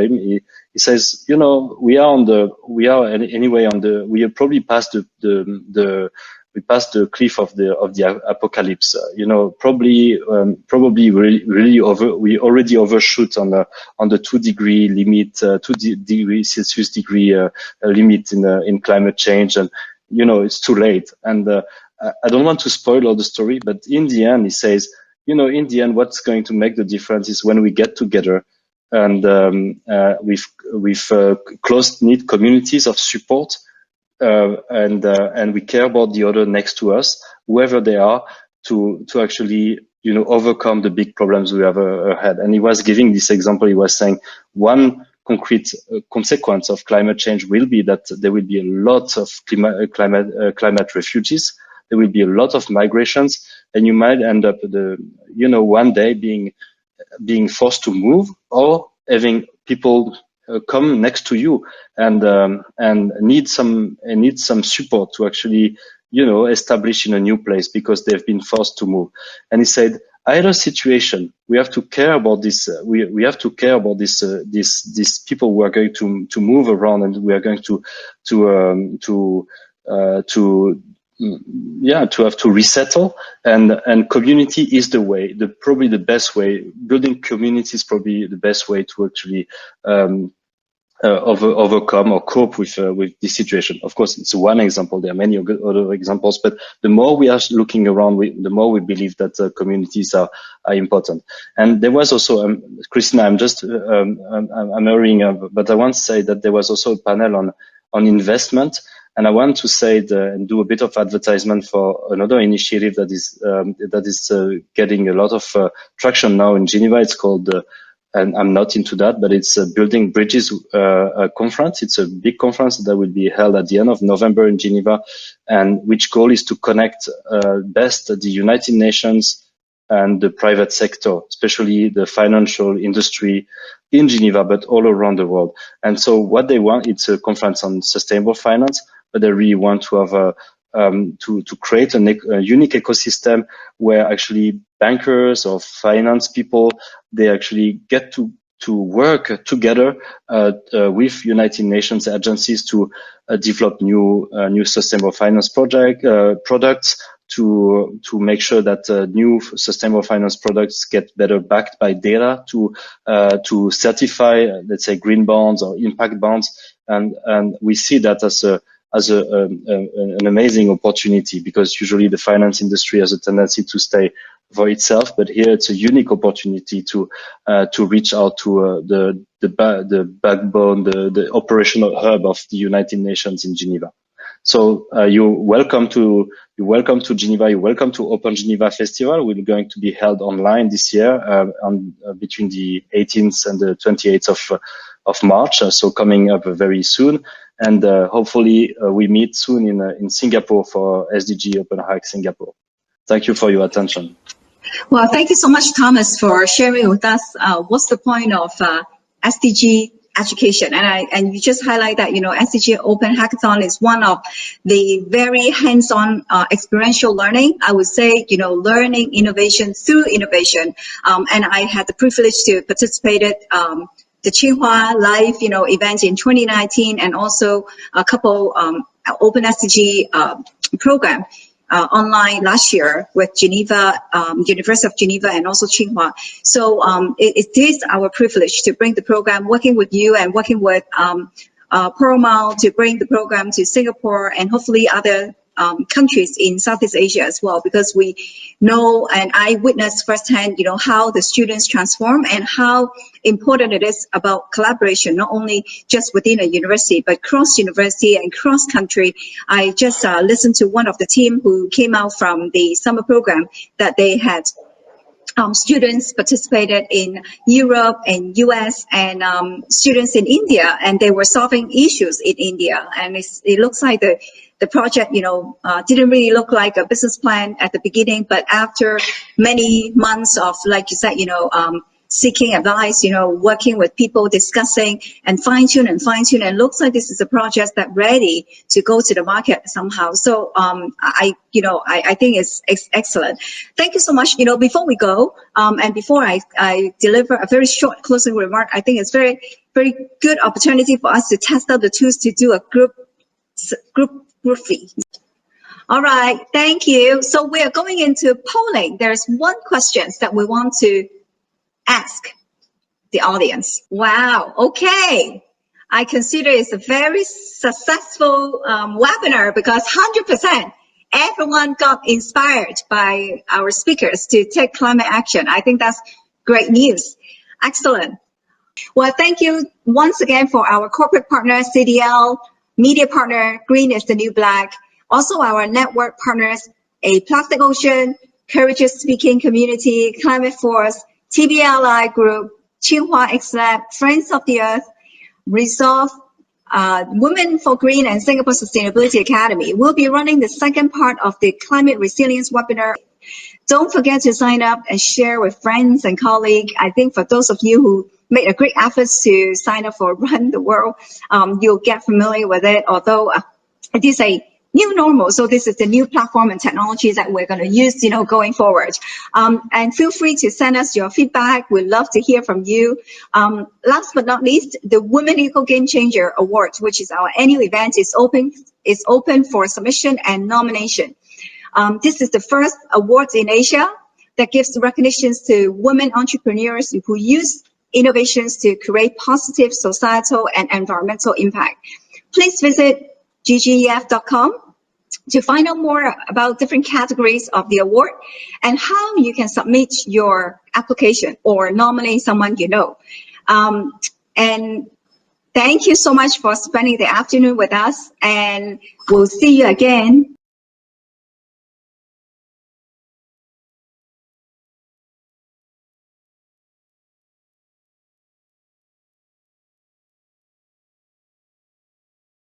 him. He says, we are probably past we passed the cliff of the apocalypse. Probably we already overshoot on the 2 degree limit, 2 degrees Celsius limit in climate change, and it's too late. And I don't want to spoil all the story, but in the end, he says, in the end, what's going to make the difference is when we get together and with close-knit communities of support, and we care about the other next to us, whoever they are, to actually overcome the big problems we have ahead. And he was giving this example. He was saying one concrete consequence of climate change will be that there will be a lot of climate refugees. There will be a lot of migrations, and you might end up one day being forced to move, or having people come next to you and need some support to actually establish in a new place because they've been forced to move. And he said, either situation, we have to care about this. We have to care about these people who are going to move around, and we are going to have to resettle, and community is the way, probably the best way. Building community is probably the best way to actually overcome or cope with this situation. Of course, it's one example. There are many other examples, but the more we are looking around, the more we believe that communities are important. And there was also, Christina, I'm hurrying, but I want to say that there was also a panel on investment. And I want to say and do a bit of advertisement for another initiative that is getting a lot of traction now in Geneva. It's called and I'm not into that, but it's a Building Bridges conference. It's a big conference that will be held at the end of November in Geneva, and which goal is to connect best the United Nations and the private sector, especially the financial industry in Geneva, but all around the world. And so what they want, it's a conference on sustainable finance, but they really want to have to create a unique ecosystem where actually bankers or finance people, they actually get to work together with United Nations agencies to develop new sustainable finance products to make sure that new sustainable finance products get better backed by data to certify, let's say, green bonds or impact bonds, and we see that as an amazing opportunity, because usually the finance industry has a tendency to stay for itself, but here it's a unique opportunity to reach out to the backbone, the operational hub of the United Nations in Geneva. So you're welcome to Geneva. You're welcome to Open Geneva Festival. We're going to be held online this year between the 18th and the 28th of March. So coming up very soon. And hopefully we meet soon in Singapore for SDG Open Hack Singapore. Thank you for your attention. Well, thank you so much, Thomas, for sharing with us what's the point of SDG education. And you just highlight that, SDG Open Hackathon is one of the very hands-on experiential learning. I would say, learning innovation through innovation. And I had the privilege to participate in the Tsinghua Live, event in 2019, and also a couple Open SDG program online last year with Geneva, University of Geneva, and also Tsinghua. So it is our privilege to bring the program, working with you and working with Paramount to bring the program to Singapore and hopefully other countries in Southeast Asia as well, because we know and I witnessed firsthand, how the students transform and how important it is about collaboration, not only just within a university, but cross university and cross country. I just listened to one of the team who came out from the summer program that they had students participated in Europe and US and students in India, and they were solving issues in India. And it looks like the project, didn't really look like a business plan at the beginning, but after many months of, like you said, seeking advice, working with people, discussing and fine-tune, and looks like this is a project that's ready to go to the market somehow. So I think it's excellent. Thank you so much. Before we go, and before I deliver a very short closing remark, I think it's very, very good opportunity for us to test out the tools to do a group fee. All right, thank you. So we are going into polling. There's one question that we want to ask the audience. Wow, okay. I consider it's a very successful webinar because 100% everyone got inspired by our speakers to take climate action. I think that's great news. Excellent. Well, thank you once again for our corporate partner, CDL, media partner, Green is the New Black. Also our network partners, A Plastic Ocean, Courageous Speaking Community, Climate Force, TBLI Group, Tsinghua X-Lab, Friends of the Earth, Resolve, Women for Green, and Singapore Sustainability Academy. We'll be running the second part of the Climate Resilience webinar. Don't forget to sign up and share with friends and colleagues. I think for those of you who made a great effort to sign up for Run the World, you'll get familiar with it, although it is a new normal. So this is the new platform and technologies that we're going to use, going forward. And feel free to send us your feedback. We'd love to hear from you. Last but not least, the Women Eco Game Changer Award, which is our annual event, is open for submission and nomination. This is the first award in Asia that gives recognitions to women entrepreneurs who use innovations to create positive societal and environmental impact. Please visit ggef.com to find out more about different categories of the award and how you can submit your application or nominate someone you know. And thank you so much for spending the afternoon with us, and we'll see you again